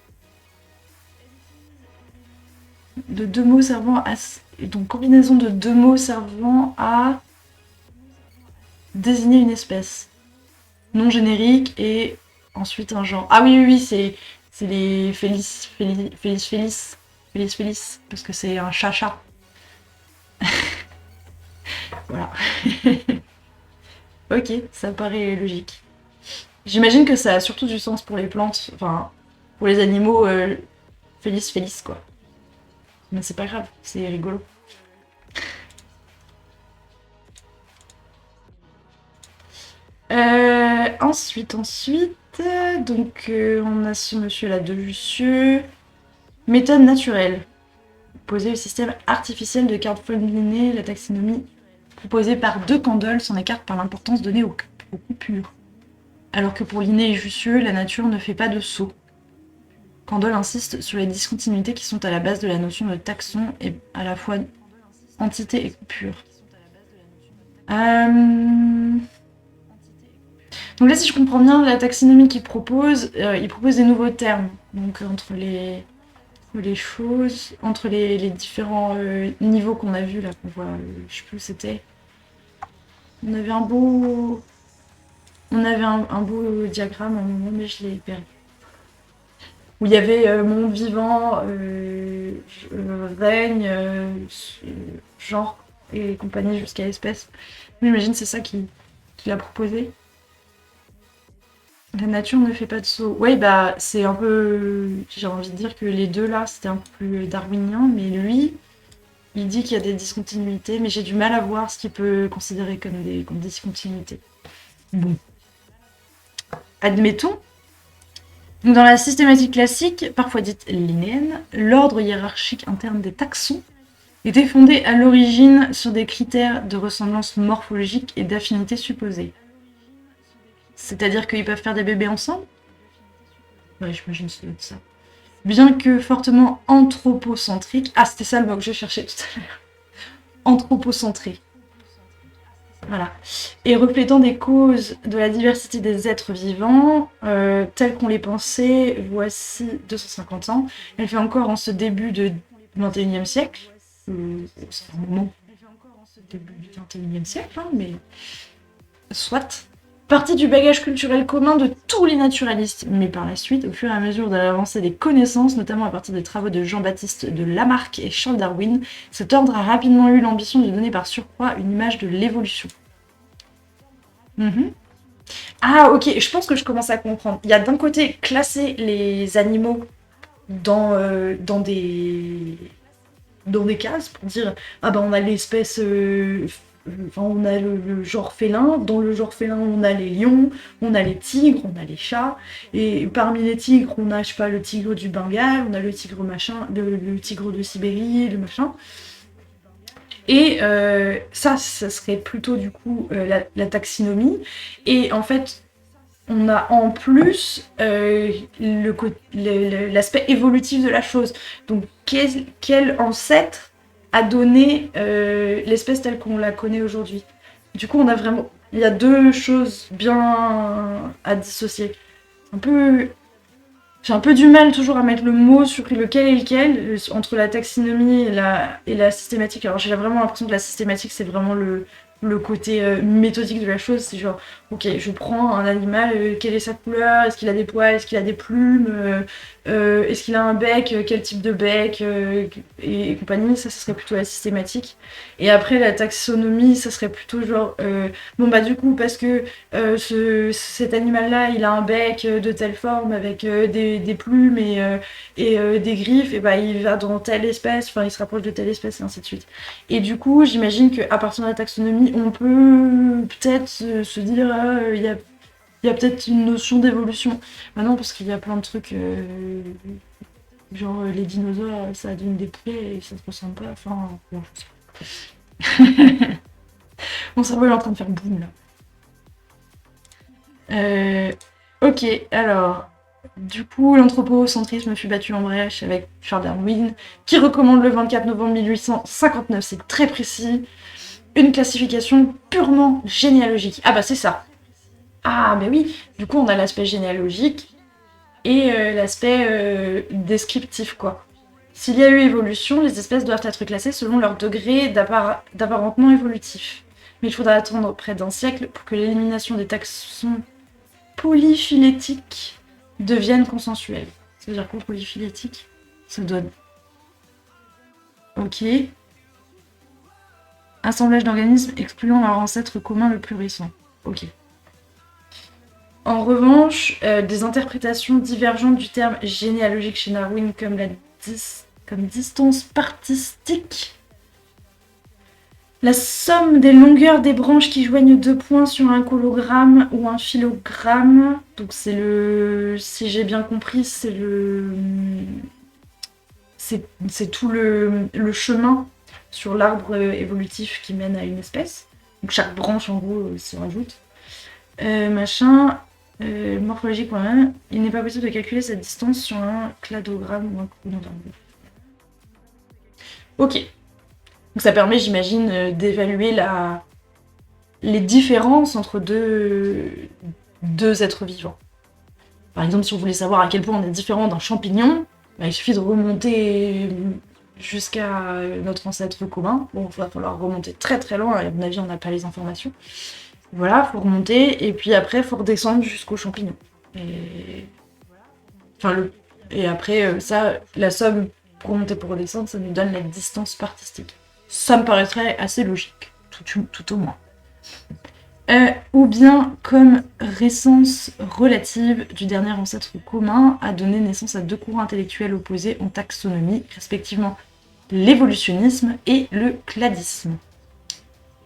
de deux mots servant à... Donc combinaison de deux mots servant à désigner une espèce. Nom générique et ensuite un genre. Ah oui, oui, oui, c'est les Félix, parce que c'est un chat-chat. Voilà. Ok, ça paraît logique. J'imagine que ça a surtout du sens pour les plantes, enfin, pour les animaux, Félix, quoi. Mais c'est pas grave, c'est rigolo. Ensuite, donc on a ce monsieur-là de Jussieu. Méthode naturelle. Poser le système artificiel de cartes Linné, la taxinomie proposée par De Candolle s'en écarte par l'importance donnée aux coupures. Alors que pour Linné et Jussieu, la nature ne fait pas de saut. Candolle insiste sur les discontinuités qui sont à la base de la notion de taxon et à la fois entité et coupure. Donc là, si je comprends bien, la taxinomie qu'il propose, il propose des nouveaux termes. Donc entre les choses, entre les différents niveaux qu'on a vus là, qu'on voit, je sais plus où c'était. On avait un beau diagramme à un moment, mais je l'ai perdu. Où il y avait monde vivant, règne, genre et compagnie jusqu'à espèce. J'imagine c'est ça qu'il a proposé. La nature ne fait pas de saut. Ouais, bah c'est un peu... J'ai envie de dire que les deux là, c'était un peu plus darwinien, mais lui, il dit qu'il y a des discontinuités, mais j'ai du mal à voir ce qu'il peut considérer comme des discontinuités. Bon. Admettons. Donc dans la systématique classique, parfois dite linnéenne, l'ordre hiérarchique interne des taxons était fondé à l'origine sur des critères de ressemblance morphologique et d'affinité supposée. C'est-à-dire qu'ils peuvent faire des bébés ensemble? Ouais, j'imagine que ça doit être ça. Bien que fortement anthropocentrique... Ah, c'était ça le mot que je cherchais tout à l'heure. Anthropocentré. Voilà. Et reflétant des causes de la diversité des êtres vivants, tels qu'on les pensait, voici 250 ans. Elle fait encore en ce début du XXIe siècle. C'est un moment début du XXIe siècle, hein, mais soit. Partie du bagage culturel commun de tous les naturalistes, mais par la suite, au fur et à mesure de l'avancée des connaissances, notamment à partir des travaux de Jean-Baptiste de Lamarck et Charles Darwin, cet ordre a rapidement eu l'ambition de donner par surcroît une image de l'évolution. Ah ok, je pense que je commence à comprendre. Il y a d'un côté classer les animaux dans des cases pour dire ah ben on a l'espèce on a le genre félin, dans le genre félin on a les lions, on a les tigres, on a les chats, et parmi les tigres on a je sais pas le tigre du Bengale, on a le tigre machin, le tigre de Sibérie, le machin. Et ça serait plutôt du coup la taxinomie. Et en fait, on a en plus l'aspect évolutif de la chose. Donc, quel ancêtre a donné l'espèce telle qu'on la connaît aujourd'hui? Du coup, il y a deux choses bien à dissocier. J'ai un peu du mal toujours à mettre le mot sur lequel est lequel, entre la taxinomie et la systématique. Alors j'ai vraiment l'impression que la systématique, c'est vraiment le côté méthodique de la chose. C'est genre, ok, je prends un animal, quelle est sa couleur, est-ce qu'il a des poils, est-ce qu'il a des plumes, est-ce qu'il a un bec, quel type de bec, et compagnie. Ça serait plutôt la systématique. Et après, la taxonomie, ça serait plutôt genre, bon bah du coup, parce que cet animal-là, il a un bec de telle forme avec des plumes et des griffes, et bah il va dans telle espèce, enfin il se rapproche de telle espèce et ainsi de suite. Et du coup, j'imagine qu'à partir de la taxonomie, on peut peut-être se dire il y a peut-être une notion d'évolution. Bah non, parce qu'il y a plein de trucs, genre les dinosaures, ça donne des poulets et ça se ressemble pas, enfin, bon, je sais pas. Mon cerveau est en train de faire boum là. Ok, alors. Du coup, l'anthropocentrisme fut battu en brèche avec Charles Darwin, qui recommande le 24 novembre 1859, c'est très précis, une classification purement généalogique. Ah bah c'est ça. Ah bah oui, du coup on a l'aspect généalogique et l'aspect descriptif quoi. S'il y a eu évolution, les espèces doivent être classées selon leur degré d'apparentement évolutif. Mais il faudra attendre près d'un siècle pour que l'élimination des taxons polyphylétiques devienne consensuelle. Ça veut dire quoi polyphylétique? Ça doit... Ok. Assemblage d'organismes excluant leur ancêtre commun le plus récent. Ok. En revanche, des interprétations divergentes du terme généalogique chez Darwin comme distance partistique, la somme des longueurs des branches qui joignent deux points sur un cologramme ou un phylogramme. Donc c'est le... Si j'ai bien compris, c'est le... C'est tout le chemin sur l'arbre évolutif qui mène à une espèce. Donc chaque branche, en gros, s'y rajoute. Morphologique.1, il n'est pas possible de calculer cette distance sur un cladogramme ou un chronogramme. Ok. Donc ça permet, j'imagine, d'évaluer les différences entre deux êtres vivants. Par exemple, si vous voulez savoir à quel point on est différent d'un champignon, bah, il suffit de remonter jusqu'à notre ancêtre commun. Bon, il va falloir remonter très très loin, et à mon avis, on n'a pas les informations. Voilà, faut remonter, et puis après, faut redescendre jusqu'au champignon. Et après, ça, la somme pour remonter pour redescendre, ça nous donne la distance partistique. Ça me paraîtrait assez logique, tout au moins. Ou bien comme récence relative du dernier ancêtre commun a donné naissance à deux courants intellectuels opposés en taxonomie, respectivement l'évolutionnisme et le cladisme.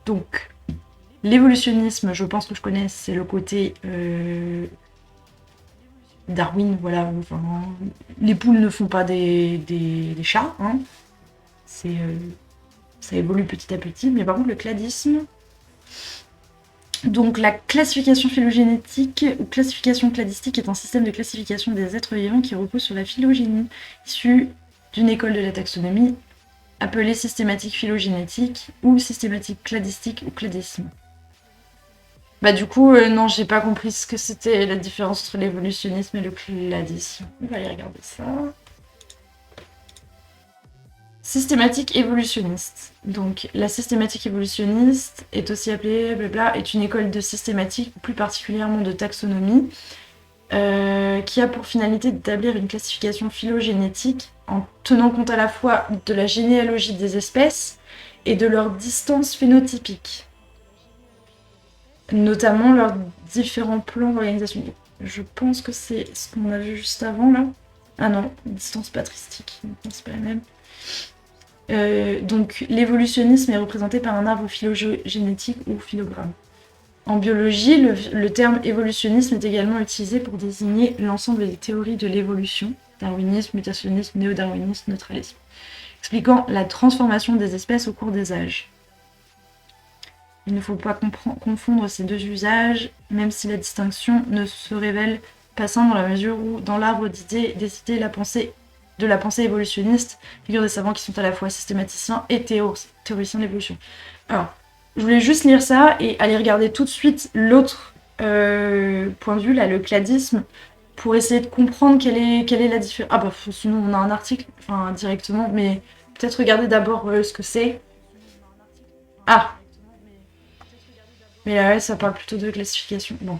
Donc, l'évolutionnisme, je pense que je connais, c'est le côté Darwin, voilà, enfin, les poules ne font pas des chats, hein. Ça évolue petit à petit, mais par contre le cladisme... Donc la classification phylogénétique ou classification cladistique est un système de classification des êtres vivants qui repose sur la phylogénie, issu d'une école de la taxonomie appelée systématique phylogénétique ou systématique cladistique ou cladisme. Bah du coup, non, j'ai pas compris ce que c'était la différence entre l'évolutionnisme et le cladisme. On va aller regarder ça. Systématique évolutionniste. Donc la systématique évolutionniste est aussi appelée est une école de systématique, plus particulièrement de taxonomie, qui a pour finalité d'établir une classification phylogénétique en tenant compte à la fois de la généalogie des espèces et de leur distance phénotypique, notamment leurs différents plans d'organisation. Je pense que c'est ce qu'on a vu juste avant là. Ah non, distance patristique, c'est pas la même. Donc l'évolutionnisme est représenté par un arbre phylogénétique ou phylogramme. En biologie, le terme évolutionnisme est également utilisé pour désigner l'ensemble des théories de l'évolution, darwinisme, mutationnisme, néo-darwinisme, neutralisme, expliquant la transformation des espèces au cours des âges. Il ne faut pas confondre ces deux usages, même si la distinction ne se révèle pas simple dans la mesure où, dans l'arbre d'idées, décider de la pensée évolutionniste, figurent des savants qui sont à la fois systématiciens et théoriciens de l'évolution. Alors, je voulais juste lire ça et aller regarder tout de suite l'autre point de vue, là, le cladisme, pour essayer de comprendre quelle est la différence. Ah bah sinon on a un article, enfin directement, mais peut-être regarder d'abord ce que c'est. Ah, mais là ouais, ça parle plutôt de classification. Bon.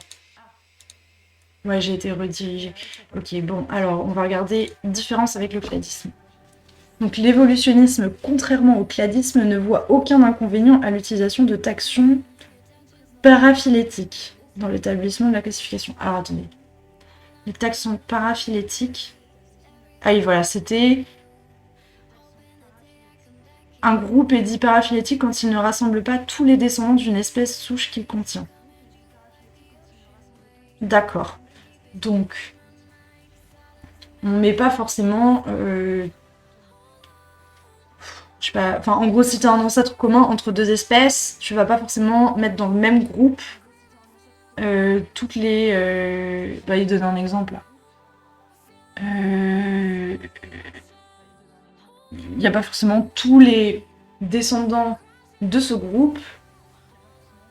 Ouais, j'ai été redirigée. Ok, bon, alors on va regarder différence avec le cladisme. Donc l'évolutionnisme, contrairement au cladisme, ne voit aucun inconvénient à l'utilisation de taxons paraphylétiques dans l'établissement de la classification. Alors attendez. Les taxons paraphylétiques... Ah oui, voilà, c'était... Un groupe est dit paraphylétique quand il ne rassemble pas tous les descendants d'une espèce souche qu'il contient. D'accord. Donc, on met pas forcément... je sais pas... Enfin, en gros, si t'as un ancêtre commun entre deux espèces, tu vas pas forcément mettre dans le même groupe toutes les... Bah, il donne un exemple, là. il n'y a pas forcément tous les descendants de ce groupe,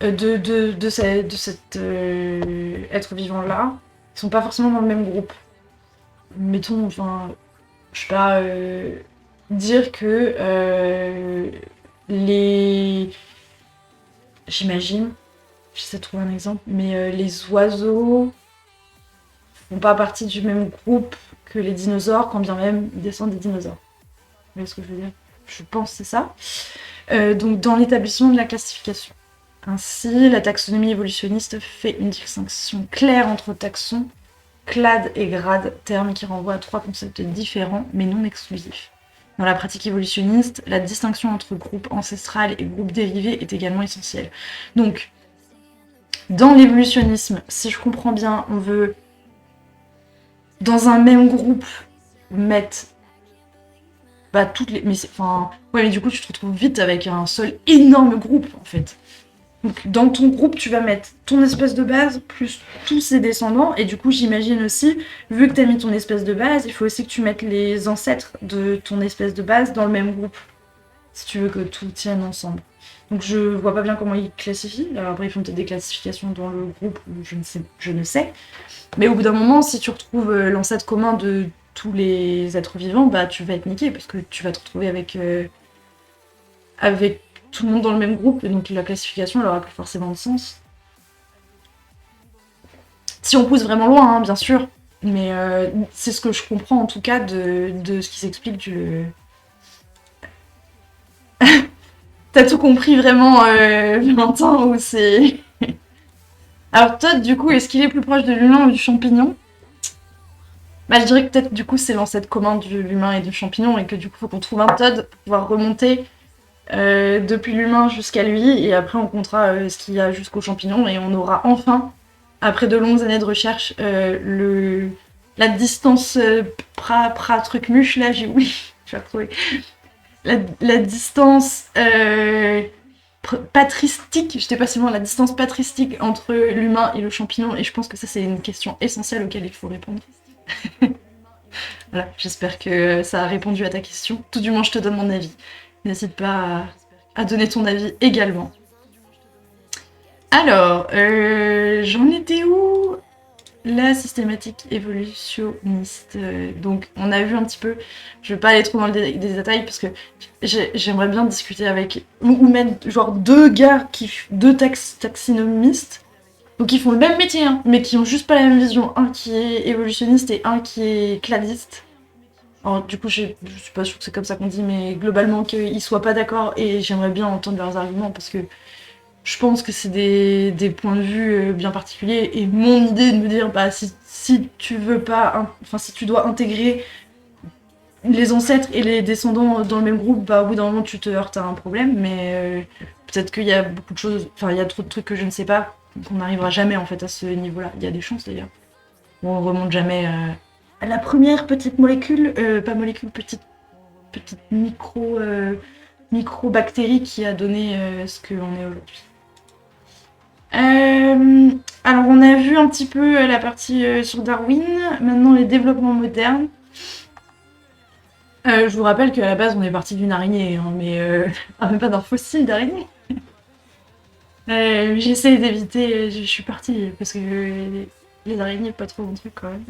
de cet être vivant-là, qui sont pas forcément dans le même groupe. Mettons, enfin, je sais pas, dire que les... J'imagine, j'essaie de trouver un exemple, mais les oiseaux font pas partie du même groupe que les dinosaures, quand bien même ils descendent des dinosaures. Vous voyez ce que je veux dire? Je pense que c'est ça. Donc dans l'établissement de la classification. Ainsi, la taxonomie évolutionniste fait une distinction claire entre taxon, clade et grade, termes qui renvoient à 3 concepts différents mais non exclusifs. Dans la pratique évolutionniste, la distinction entre groupe ancestral et groupe dérivé est également essentielle. Donc, dans l'évolutionnisme, si je comprends bien, on veut, dans un même groupe, mettre toutes les... mais du coup, tu te retrouves vite avec un seul énorme groupe, en fait. Donc, dans ton groupe, tu vas mettre ton espèce de base plus tous ses descendants. Et du coup, j'imagine aussi, vu que tu as mis ton espèce de base, il faut aussi que tu mettes les ancêtres de ton espèce de base dans le même groupe. Si tu veux que tout tienne ensemble. Donc, je vois pas bien comment ils classifient. Alors après, ils font peut-être des classifications dans le groupe, je ne sais. Mais au bout d'un moment, si tu retrouves l'ancêtre commun de tous les êtres vivants, bah tu vas être niqué, parce que tu vas te retrouver avec tout le monde dans le même groupe, et donc la classification, elle aura plus forcément de sens. Si on pousse vraiment loin, hein, bien sûr, mais c'est ce que je comprends en tout cas de ce qui s'explique du... T'as tout compris vraiment, Valentin, ou c'est... Alors Todd, du coup, est-ce qu'il est plus proche de l'humain ou du champignon? Bah, je dirais que peut-être du coup c'est l'ancêtre commun de l'humain et du champignon, et que du coup faut qu'on trouve un Todd pour pouvoir remonter depuis l'humain jusqu'à lui, et après on comptera ce qu'il y a jusqu'au champignon, et on aura enfin, après de longues années de recherche, la distance truc muche, là j'ai oublié, je vais retrouver. La distance patristique, j'étais pas seulement la distance patristique entre l'humain et le champignon, et je pense que ça c'est une question essentielle auquel il faut répondre. Voilà, j'espère que ça a répondu à ta question. Tout du moins, je te donne mon avis. N'hésite pas à donner ton avis également. Alors, j'en étais où? La systématique évolutionniste. Donc, on a vu un petit peu. Je vais pas aller trop dans les détails parce que j'aimerais bien discuter avec ou mettre genre deux taxonomistes. Donc ils font le même métier, hein, mais qui ont juste pas la même vision. Un qui est évolutionniste et un qui est cladiste. Alors du coup, je suis pas sûre que c'est comme ça qu'on dit, mais globalement qu'ils soient pas d'accord, et j'aimerais bien entendre leurs arguments parce que je pense que c'est des points de vue bien particuliers, et mon idée de me dire, bah si tu veux pas, si tu dois intégrer les ancêtres et les descendants dans le même groupe, bah au bout d'un moment tu te heurtes à un problème, mais peut-être qu'il y a beaucoup de choses, il y a trop de trucs que je ne sais pas, qu'on n'arrivera jamais en fait à ce niveau-là. Il y a des chances d'ailleurs. On remonte jamais à la première petite molécule, petite micro-bactérie qui a donné ce que l'on est aujourd'hui. Alors on a vu un petit peu la partie sur Darwin, maintenant les développements modernes. Je vous rappelle qu'à la base on est parti d'une araignée, hein, mais même pas d'un fossile d'araignée. J'essaie d'éviter, je suis partie parce que les araignées, pas trop mon truc quand même.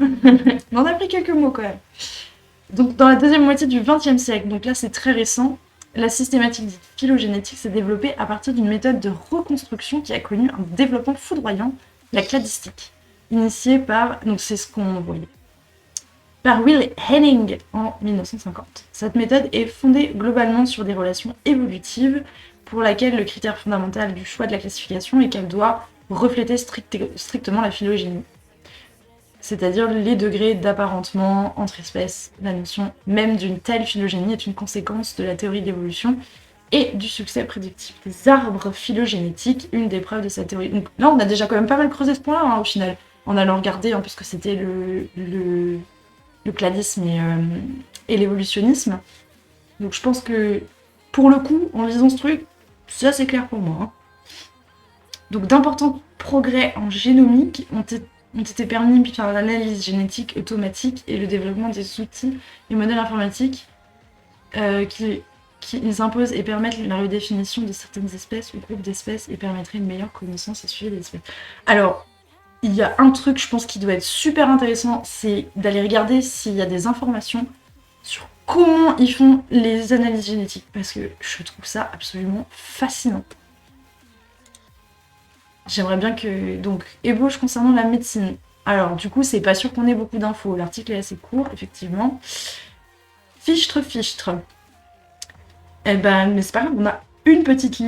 On en a appris quelques mots quand même. Donc dans la deuxième moitié du XXe siècle, donc là c'est très récent, la systématique dite phylogénétique s'est développée à partir d'une méthode de reconstruction qui a connu un développement foudroyant, la cladistique, initiée par, donc c'est ce qu'on voyait, par Will Henning en 1950. Cette méthode est fondée globalement sur des relations évolutives, pour laquelle le critère fondamental du choix de la classification est qu'elle doit refléter strictement la phylogénie, c'est-à-dire les degrés d'apparentement entre espèces. La notion même d'une telle phylogénie est une conséquence de la théorie de l'évolution et du succès prédictif des arbres phylogénétiques, une des preuves de cette théorie. Donc là, on a déjà quand même pas mal creusé ce point-là, hein, au final, en allant regarder un peu ce que c'était le cladisme et l'évolutionnisme. Donc je pense que, pour le coup, en lisant ce truc, ça c'est clair pour moi. Hein. Donc d'importants progrès en génomique ont ont été permis par l'analyse génétique automatique et le développement des outils et modèles informatiques qui imposent et permettent la redéfinition de certaines espèces ou groupes d'espèces et permettraient une meilleure connaissance et suivi des espèces. Alors, il y a un truc, je pense, qui doit être super intéressant, c'est d'aller regarder s'il y a des informations sur comment ils font les analyses génétiques, parce que je trouve ça absolument fascinant. J'aimerais bien que... Donc, ébauche concernant la médecine. Alors, du coup, c'est pas sûr qu'on ait beaucoup d'infos. L'article est assez court, effectivement. Fichtre. Eh ben, mais c'est pas grave, on a une petite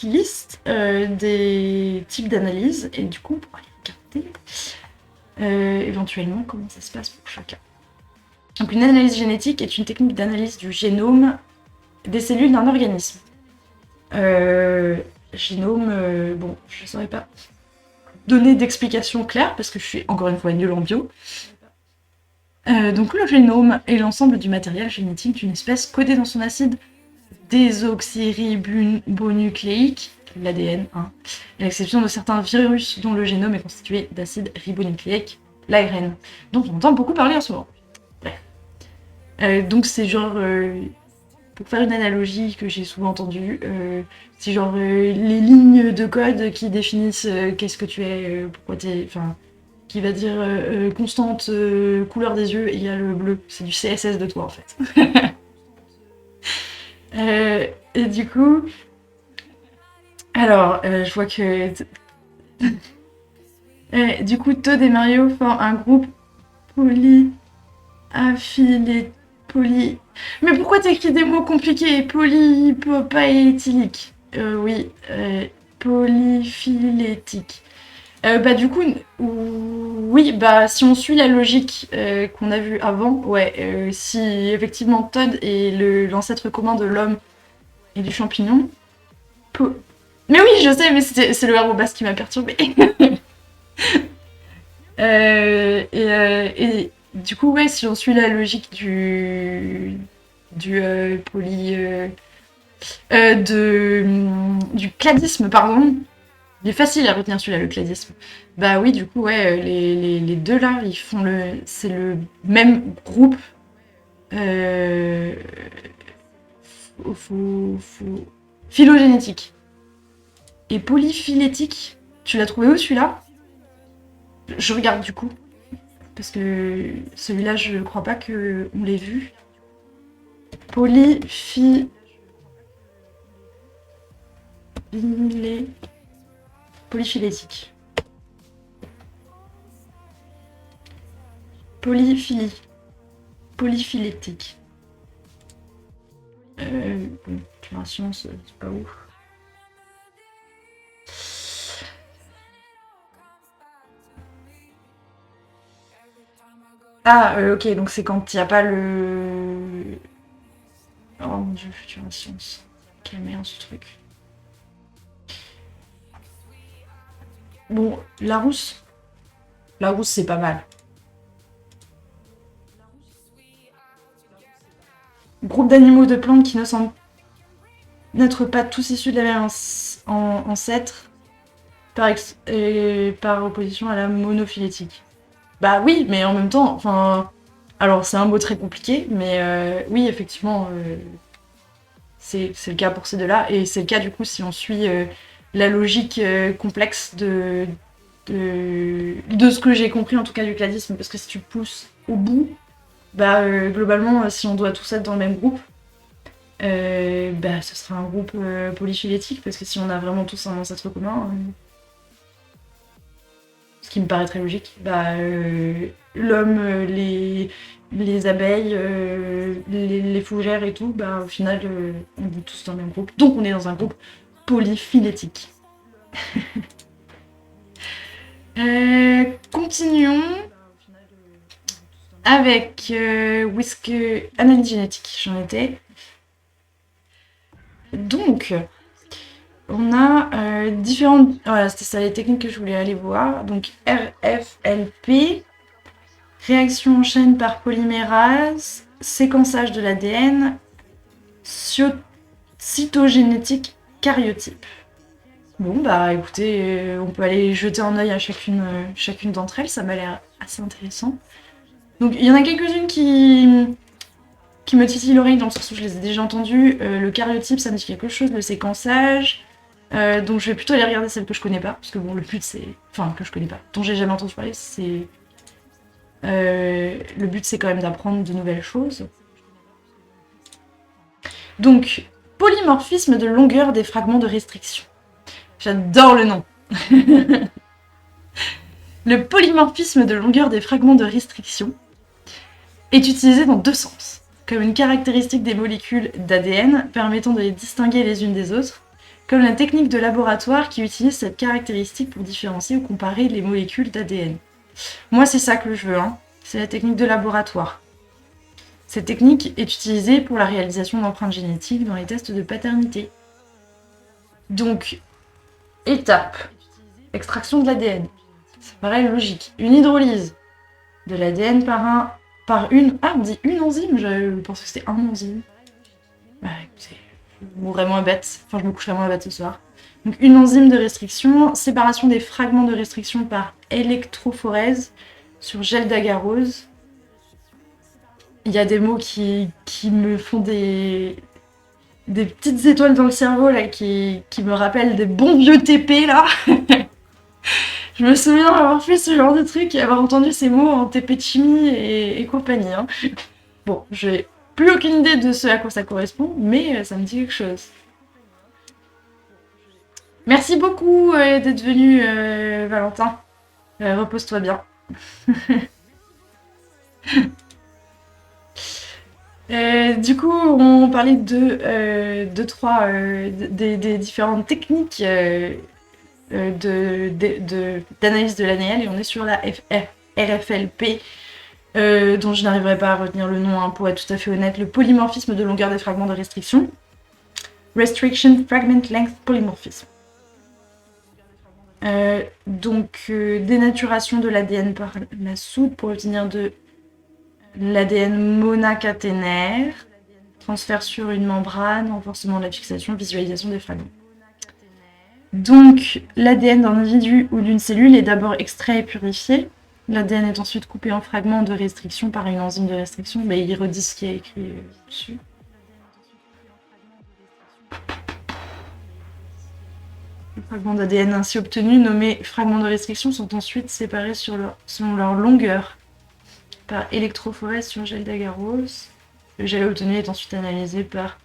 liste des types d'analyses, et du coup, on pourra les regarder éventuellement comment ça se passe pour chacun. Donc, une analyse génétique est une technique d'analyse du génome des cellules d'un organisme. Génome, bon, je ne saurais pas donner d'explication claire parce que je suis encore une fois nulle en bio. Donc le génome est l'ensemble du matériel génétique d'une espèce codé dans son acide désoxyribonucléique, l'ADN, hein, à l'exception de certains virus dont le génome est constitué d'acide ribonucléique, l'ARN, dont on entend beaucoup parler en ce moment. Donc c'est genre... pour faire une analogie que j'ai souvent entendue, c'est genre les lignes de code qui définissent qu'est-ce que tu es, pourquoi t'es... Enfin, qui va dire constante couleur des yeux égale le bleu. C'est du CSS de toi, en fait. Et du coup... Alors, je vois que... du coup, Toad et Mario forment un groupe polyaffilié... Mais pourquoi t'écris des mots compliqués? Polyphylétique. Oui, polyphylétique. Bah du coup, oui, bah si on suit la logique qu'on a vue avant, ouais, si effectivement Todd est l'ancêtre commun de l'homme et du champignon, mais oui, je sais, mais c'est le arrobas qui m'a perturbée. Et du coup, ouais, si on suit la logique du cladisme, pardon. Il est facile à retenir celui-là, le cladisme. Bah oui, du coup, ouais, les deux là, ils font c'est le même groupe. Phylogénétique. Et polyphylétique, tu l'as trouvé où celui-là? Je regarde du coup. Parce que celui-là, je crois pas qu'on l'ait vu. Polyphylétique. Polyphylétique. Bon, la science, c'est pas ouf. Ah, ok, donc c'est quand il n'y a pas le... Oh mon dieu, future science. Quelle merde ce truc. Bon, Larousse, c'est pas mal. Groupe d'animaux de plantes qui ne semblent n'être pas tous issus de la même ancêtre, par opposition à la monophylétique. Bah oui, mais en même temps, enfin... Alors, c'est un mot très compliqué, mais oui, effectivement, c'est le cas pour ces deux-là. Et c'est le cas, du coup, si on suit la logique complexe de ce que j'ai compris, en tout cas, du cladisme. Parce que si tu pousses au bout, bah, globalement, si on doit tous être dans le même groupe, bah, ce sera un groupe polyphylétique. Parce que si on a vraiment tous un ancêtre commun... ce qui me paraît très logique, bah, l'homme, les abeilles, les fougères et tout, bah, au final, on vit tous dans le même groupe. Donc on est dans un groupe polyphylétique. Continuons avec analyse génétique, j'en étais. Donc, on a différentes... Voilà, c'était ça les techniques que je voulais aller voir. Donc RFLP, réaction en chaîne par polymérase, séquençage de l'ADN, cytogénétique karyotype. Bon, bah écoutez, on peut aller jeter un œil à chacune d'entre elles, ça m'a l'air assez intéressant. Donc il y en a quelques-unes qui me titillent l'oreille dans le sens où je les ai déjà entendues. Le cariotype, ça me dit quelque chose, le séquençage. Donc je vais plutôt aller regarder celles que je connais pas, parce que bon, le but c'est... Enfin, que je connais pas, dont j'ai jamais entendu parler, c'est... le but c'est quand même d'apprendre de nouvelles choses. Donc, polymorphisme de longueur des fragments de restriction. J'adore le nom. Le polymorphisme de longueur des fragments de restriction est utilisé dans deux sens, comme une caractéristique des molécules d'ADN permettant de les distinguer les unes des autres, comme la technique de laboratoire qui utilise cette caractéristique pour différencier ou comparer les molécules d'ADN. Moi, c'est ça que je veux, hein. C'est la technique de laboratoire. Cette technique est utilisée pour la réalisation d'empreintes génétiques dans les tests de paternité. Donc, étape. Extraction de l'ADN. Ça paraît logique. Une hydrolyse de l'ADN par une... Ah, on dit une enzyme. Je pensais que c'était un enzyme. Bah écoutez, je mourrais moins bête. Enfin, je me coucherais moins bête ce soir. Donc, une enzyme de restriction. Séparation des fragments de restriction par électrophorèse sur gel d'agarose. Il y a des mots qui me font des petites étoiles dans le cerveau là, qui me rappellent des bons vieux TP là. Je me souviens avoir fait ce genre de truc et avoir entendu ces mots en TP de chimie et compagnie. Hein. Bon, j'ai plus aucune idée de ce à quoi ça correspond, mais ça me dit quelque chose. Merci beaucoup d'être venu, Valentin. Repose-toi bien. Du coup, on parlait des différentes techniques d'analyse de l'ADN et on est sur la RFLP, dont je n'arriverai pas à retenir le nom, hein, pour être tout à fait honnête, le polymorphisme de longueur des fragments de restriction. Restriction Fragment Length Polymorphism. Dénaturation de l'ADN par la soude pour obtenir de l'ADN monocaténaire, transfert sur une membrane, renforcement de la fixation, visualisation des fragments. Donc, l'ADN d'un individu ou d'une cellule est d'abord extrait et purifié. L'ADN est ensuite coupé en fragments de restriction par une enzyme de restriction. Mais ils redisent ce qui est écrit dessus. Les fragments d'ADN ainsi obtenus, nommés fragments de restriction, sont ensuite séparés selon leur longueur par électrophorèse sur gel d'agarose. Le gel obtenu est ensuite analysé par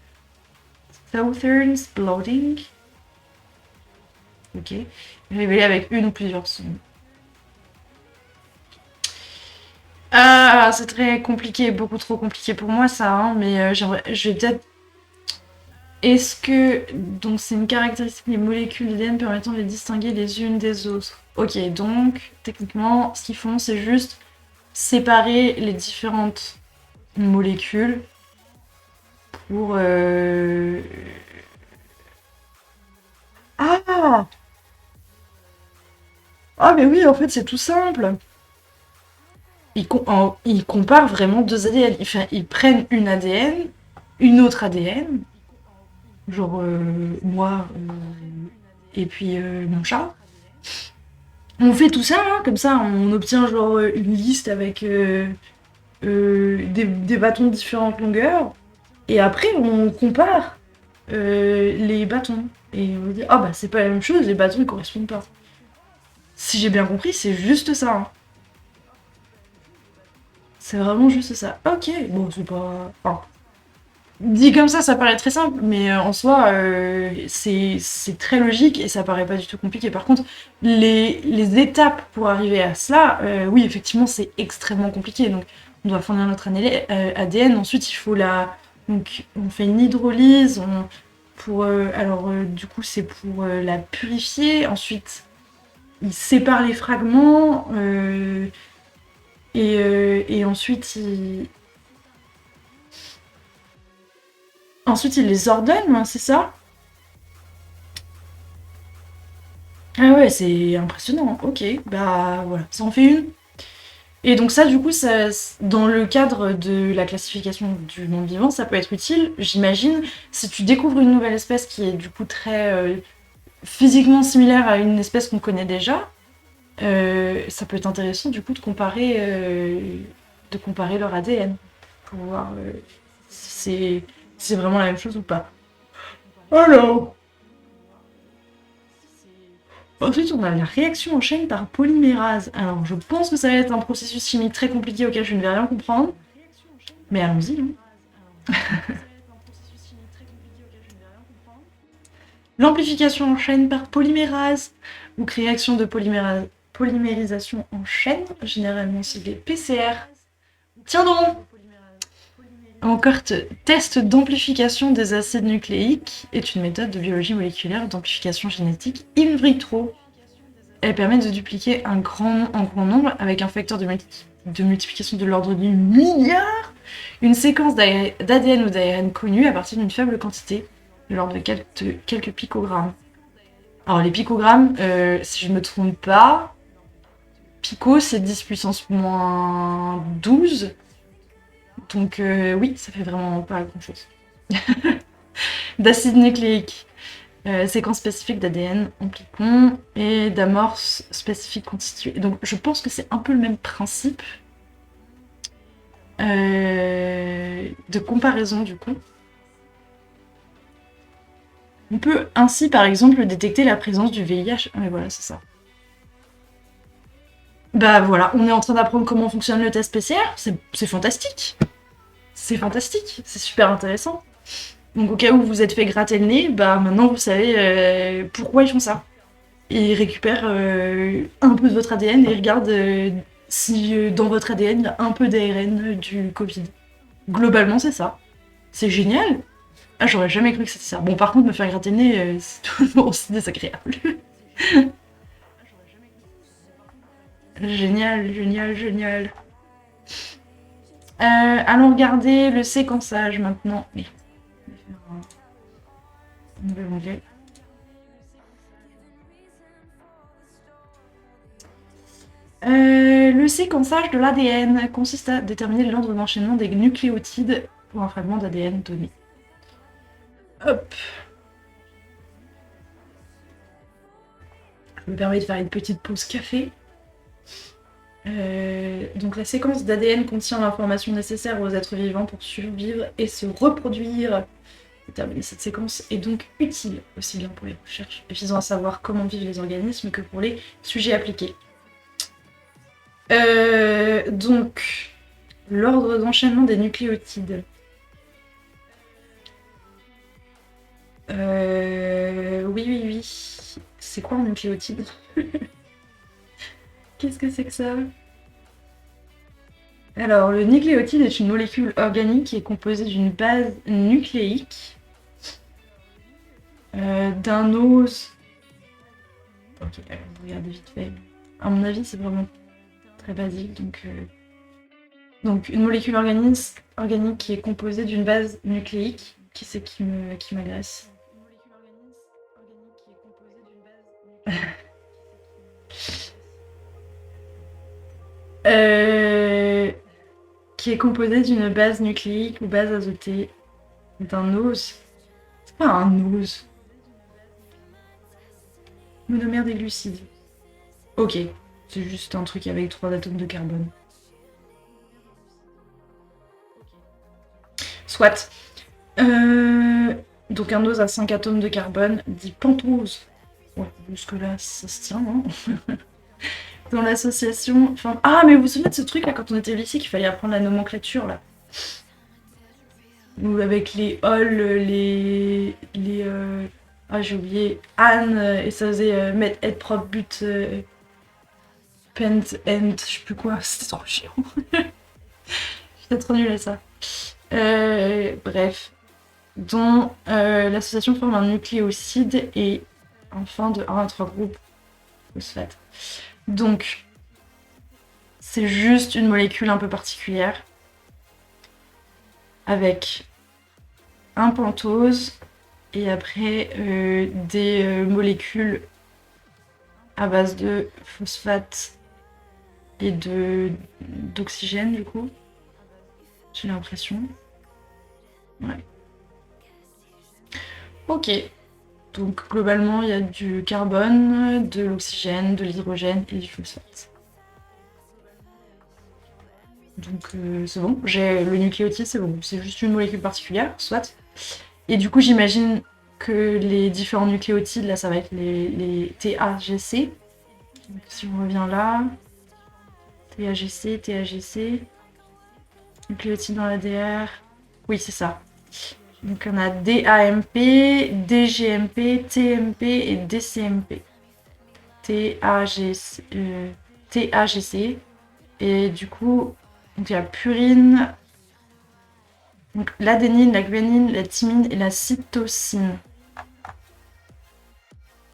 Southern's blotting. Ok. Révélé avec une ou plusieurs sondes. Ah, c'est très compliqué, beaucoup trop compliqué pour moi ça, hein, mais je vais peut-être... Est-ce que... Donc c'est une caractéristique des molécules d'ADN permettant de les distinguer les unes des autres. Ok, donc techniquement, ce qu'ils font, c'est juste séparer les différentes molécules pour... Ah! Ah mais oui, en fait c'est tout simple. Ils comparent vraiment deux ADN. Ils prennent une ADN, une autre ADN, genre moi et puis mon chat. On fait tout ça, hein, comme ça on obtient genre une liste avec des bâtons de différentes longueurs. Et après on compare les bâtons. Et on dit, ah bah c'est pas la même chose, les bâtons ils correspondent pas. Si j'ai bien compris, c'est juste ça. Hein. C'est vraiment juste ça. Ok, bon, c'est pas... Enfin, dit comme ça paraît très simple, mais en soi, c'est très logique et ça paraît pas du tout compliqué. Par contre, les étapes pour arriver à cela, oui, effectivement, c'est extrêmement compliqué. Donc, on doit fournir notre ADN. Ensuite, il faut la... Donc, on fait une hydrolyse. Du coup, c'est pour la purifier. Ensuite, il sépare les fragments. Et ensuite, il les ordonne, hein, c'est ça? Ah ouais, c'est impressionnant. Ok, bah voilà, ça en fait une. Et donc ça, du coup, dans le cadre de la classification du monde vivant, ça peut être utile, j'imagine, si tu découvres une nouvelle espèce qui est du coup très physiquement similaires à une espèce qu'on connaît déjà, ça peut être intéressant du coup de comparer leur ADN pour voir si c'est vraiment la même chose ou pas. Alors, ensuite, on a la réaction en chaîne par polymérase. Alors, je pense que ça va être un processus chimique très compliqué auquel je ne vais rien comprendre, mais allons-y. Hein. L'amplification en chaîne par polymérase, ou réaction de polymérisation en chaîne, généralement ciblée PCR. Tiens donc! Encore test d'amplification des acides nucléiques est une méthode de biologie moléculaire d'amplification génétique in vitro. Elle permet de dupliquer un grand nombre avec un facteur de multiplication de l'ordre du milliard, une séquence d'ADN ou d'ARN connue à partir d'une faible quantité, de l'ordre de quelques picogrammes. Alors les picogrammes, si je me trompe pas, pico c'est 10 puissance moins 12. Donc oui, ça fait vraiment pas grand chose. D'acide nucléique, séquence spécifique d'ADN amplicon et d'amorce spécifique constituée. Donc je pense que c'est un peu le même principe de comparaison du coup. On peut ainsi par exemple détecter la présence du VIH. Ah mais voilà, c'est ça. Bah voilà, on est en train d'apprendre comment fonctionne le test PCR, c'est fantastique. C'est fantastique, c'est super intéressant. Donc au cas où vous êtes fait gratter le nez, bah maintenant vous savez pourquoi ils font ça. Ils récupèrent un peu de votre ADN et ils regardent si dans votre ADN il y a un peu d'ARN du Covid. Globalement c'est ça. C'est génial. Ah j'aurais jamais cru que c'était ça. Bon par contre me faire gratter le nez c'est toujours aussi désagréable. Génial, génial, génial. Allons regarder le séquençage maintenant. Oui. On va faire un nouvel onglet. Le séquençage de l'ADN consiste à déterminer l'ordre d'enchaînement des nucléotides pour un fragment d'ADN donné. Hop. Je me permets de faire une petite pause café. Donc la séquence d'ADN contient l'information nécessaire aux êtres vivants pour survivre et se reproduire. Déterminer cette séquence est donc utile, aussi bien pour les recherches visant à savoir comment vivent les organismes que pour les sujets appliqués. Donc, l'ordre d'enchaînement des nucléotides. Oui. C'est quoi un nucléotide? Qu'est-ce que c'est que ça? Alors, le nucléotide est une molécule organique qui est composée d'une base nucléique, d'un ose. Ok, allez, on va regarder vite fait. À mon avis, c'est vraiment très basique, donc une molécule organique qui est composée d'une base nucléique. Qui c'est qui m'agresse? Qui est composée d'une base nucléique ou base azotée d'un ose. C'est pas un ose. Monomère des glucides. Ok, c'est juste un truc avec 3 atomes de carbone. Soit. Donc un ose à 5 atomes de carbone dit pentose. Ouais, jusque-là, ça se tient, non? Dans l'association... Enfin... Ah, mais vous vous souvenez de ce truc, là, quand on était au lycée, qu'il fallait apprendre la nomenclature, là? Ou avec les hall, Ah, j'ai oublié. Anne, et ça faisait mettre, être propre, but... Pent, end, je sais plus quoi. C'était trop chiant. J'étais trop nulle à ça. Bref. Dont l'association forme un nucléoside et enfin de 1 à 3 groupes phosphate. Donc, c'est juste une molécule un peu particulière avec un pentose et après des molécules à base de phosphate et d'oxygène du coup. J'ai l'impression. Ouais. Ok. Donc globalement, il y a du carbone, de l'oxygène, de l'hydrogène et du phosphate. Donc c'est bon, j'ai le nucléotide, c'est bon, c'est juste une molécule particulière, soit. Et du coup, j'imagine que les différents nucléotides, là, ça va être les TAGC. Donc si on revient là, TAGC, nucléotide dans l'ADR, oui, c'est ça. Donc on a DAMP, DGMP, TMP et DCMP. TAGC. Et du coup, donc il y a purine, donc l'adénine, la guanine, la thymine et la cytosine.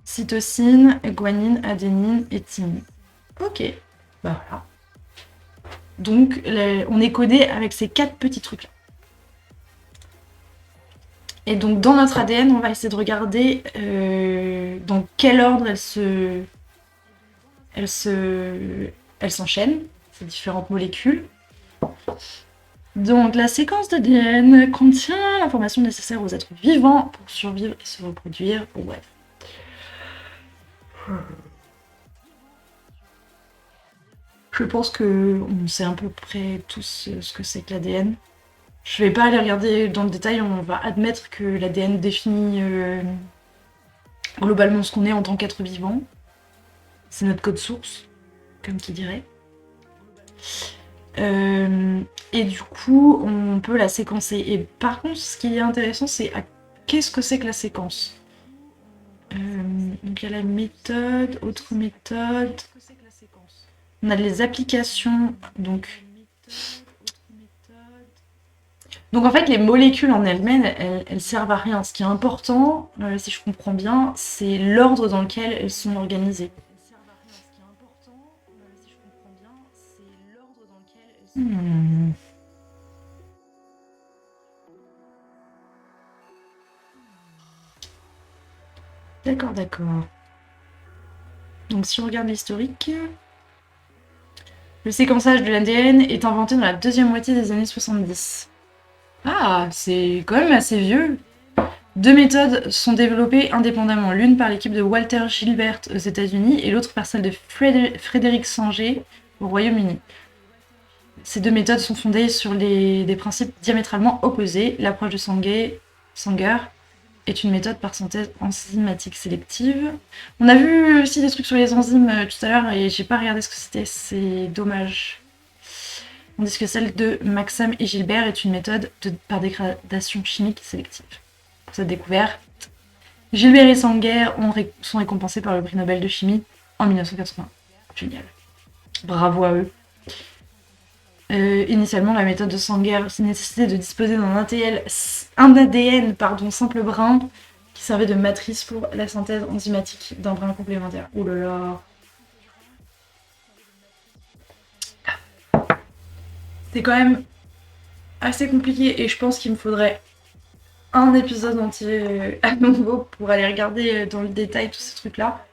Cytosine, guanine, adénine et thymine. Ok, bah voilà. Donc on est codé avec ces 4 petits trucs-là. Et donc dans notre ADN, on va essayer de regarder dans quel ordre elles s'enchaînent, ces différentes molécules. Donc la séquence d'ADN contient l'information nécessaire aux êtres vivants pour survivre et se reproduire. Bref. Je pense qu'on sait à peu près tous ce que c'est que l'ADN. Je vais pas aller regarder dans le détail, on va admettre que l'ADN définit globalement ce qu'on est en tant qu'être vivant. C'est notre code source, comme qui dirait. Et du coup, on peut la séquencer. Et par contre, ce qui est intéressant, c'est qu'est-ce que c'est que la séquence. Donc il y a la méthode, autre méthode. On a les applications, donc en fait, les molécules en elles-mêmes, elles servent à rien. Ce qui est important, si je comprends bien, c'est l'ordre dans lequel elles sont organisées. D'accord, d'accord. Donc si on regarde l'historique, le séquençage de l'ADN est inventé dans la deuxième moitié des années 70. Ah, c'est quand même assez vieux. 2 méthodes sont développées indépendamment, l'une par l'équipe de Walter Gilbert aux États-Unis et l'autre par celle de Frédéric Sanger au Royaume-Uni. Ces 2 méthodes sont fondées sur des principes diamétralement opposés. L'approche de Sanger est une méthode par synthèse enzymatique sélective. On a vu aussi des trucs sur les enzymes tout à l'heure et j'ai pas regardé ce que c'était, c'est dommage. On dit que celle de Maxam et Gilbert est une méthode par dégradation chimique sélective. Pour cette découverte, Gilbert et Sanger sont récompensés par le prix Nobel de chimie en 1980. Génial. Bravo à eux. Initialement, la méthode de Sanger nécessitait de disposer d'un ADN simple brin qui servait de matrice pour la synthèse enzymatique d'un brin complémentaire. Ouh là là. C'est quand même assez compliqué et je pense qu'il me faudrait un épisode entier à nouveau pour aller regarder dans le détail tous ces trucs-là.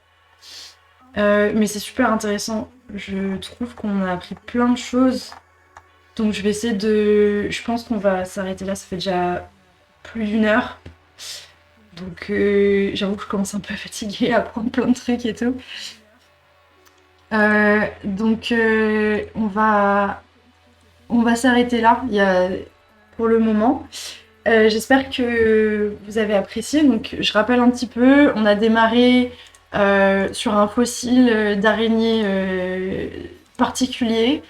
Mais c'est super intéressant. Je trouve qu'on a appris plein de choses. Donc je vais essayer de... Je pense qu'on va s'arrêter là, ça fait déjà plus d'1 heure. Donc j'avoue que je commence un peu à fatiguer, à apprendre plein de trucs et tout. Donc on va s'arrêter là pour le moment. J'espère que vous avez apprécié. Donc je rappelle un petit peu, on a démarré sur un fossile d'araignée particulier.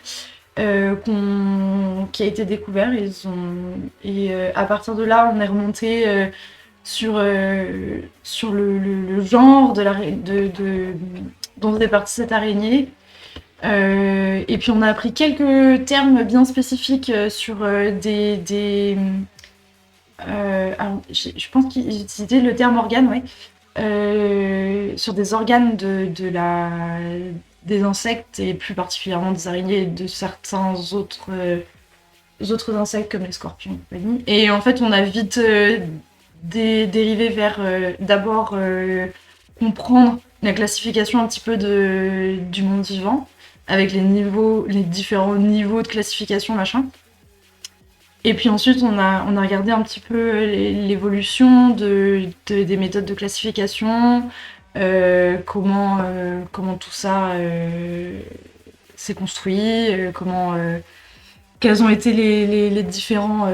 Qui a été découvert et à partir de là on est remonté sur le genre dont est partie cette araignée et puis on a appris quelques termes bien spécifiques sur alors, je pense qu'ils utilisaient le terme organe, ouais, sur des organes des insectes et plus particulièrement des araignées et de certains autres insectes comme les scorpions et compagnie. Et en fait, on a vite dérivé vers d'abord comprendre la classification un petit peu du monde vivant avec les différents niveaux de classification, machin. Et puis ensuite, on a regardé un petit peu l'évolution des méthodes de classification, comment tout ça s'est construit, quels ont été les différentes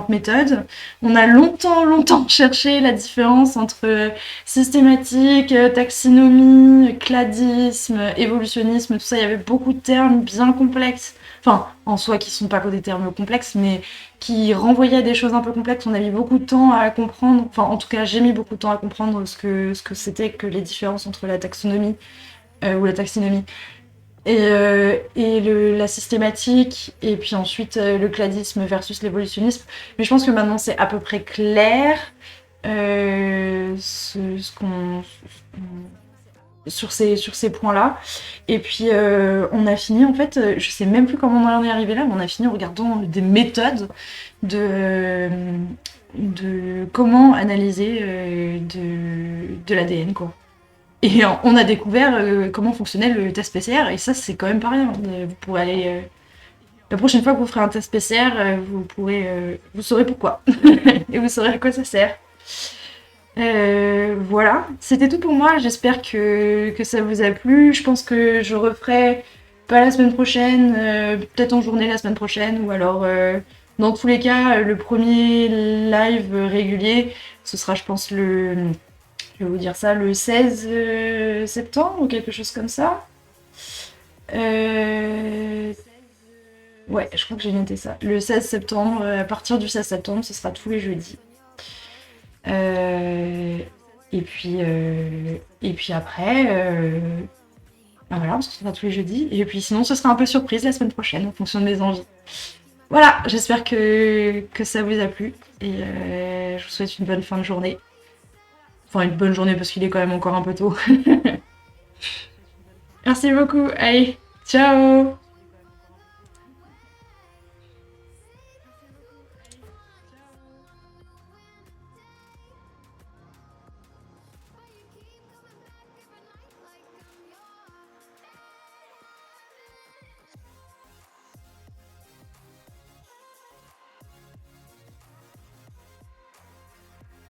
méthodes. On a longtemps cherché la différence entre systématique, taxinomie, cladisme, évolutionnisme, tout ça. Il y avait beaucoup de termes bien complexes. Enfin, en soi, qui sont pas que des termes complexes, mais qui renvoyaient à des choses un peu complexes. On a mis beaucoup de temps à comprendre, enfin, en tout cas, j'ai mis beaucoup de temps à comprendre ce que c'était que les différences entre la taxonomie ou la taxinomie et la systématique, et puis ensuite le cladisme versus l'évolutionnisme. Mais je pense que maintenant c'est à peu près clair sur ces points-là. Et puis on a fini, en fait, je sais même plus comment on en est arrivé là, mais on a fini en regardant des méthodes de comment analyser de l'ADN, quoi. Et on a découvert comment fonctionnait le test PCR, et ça, c'est quand même pas rien. Vous pourrez aller. La prochaine fois que vous ferez un test PCR, vous saurez pourquoi. Et vous saurez à quoi ça sert. Voilà, c'était tout pour moi. J'espère que ça vous a plu. Je pense que je referai pas la semaine prochaine, peut-être en journée la semaine prochaine, ou alors dans tous les cas, le premier live régulier, ce sera, je pense, je vais vous dire ça, le 16 septembre ou quelque chose comme ça. Ouais, je crois que j'ai noté ça. Le 16 septembre, à partir du 16 septembre, ce sera tous les jeudis. Et puis après, ben voilà, ce sera tous les jeudis. Et puis sinon, ce sera un peu surprise la semaine prochaine, en fonction de mes envies. Voilà, j'espère que ça vous a plu. Et je vous souhaite une bonne fin de journée. Enfin, une bonne journée parce qu'il est quand même encore un peu tôt. Merci beaucoup. Allez, ciao!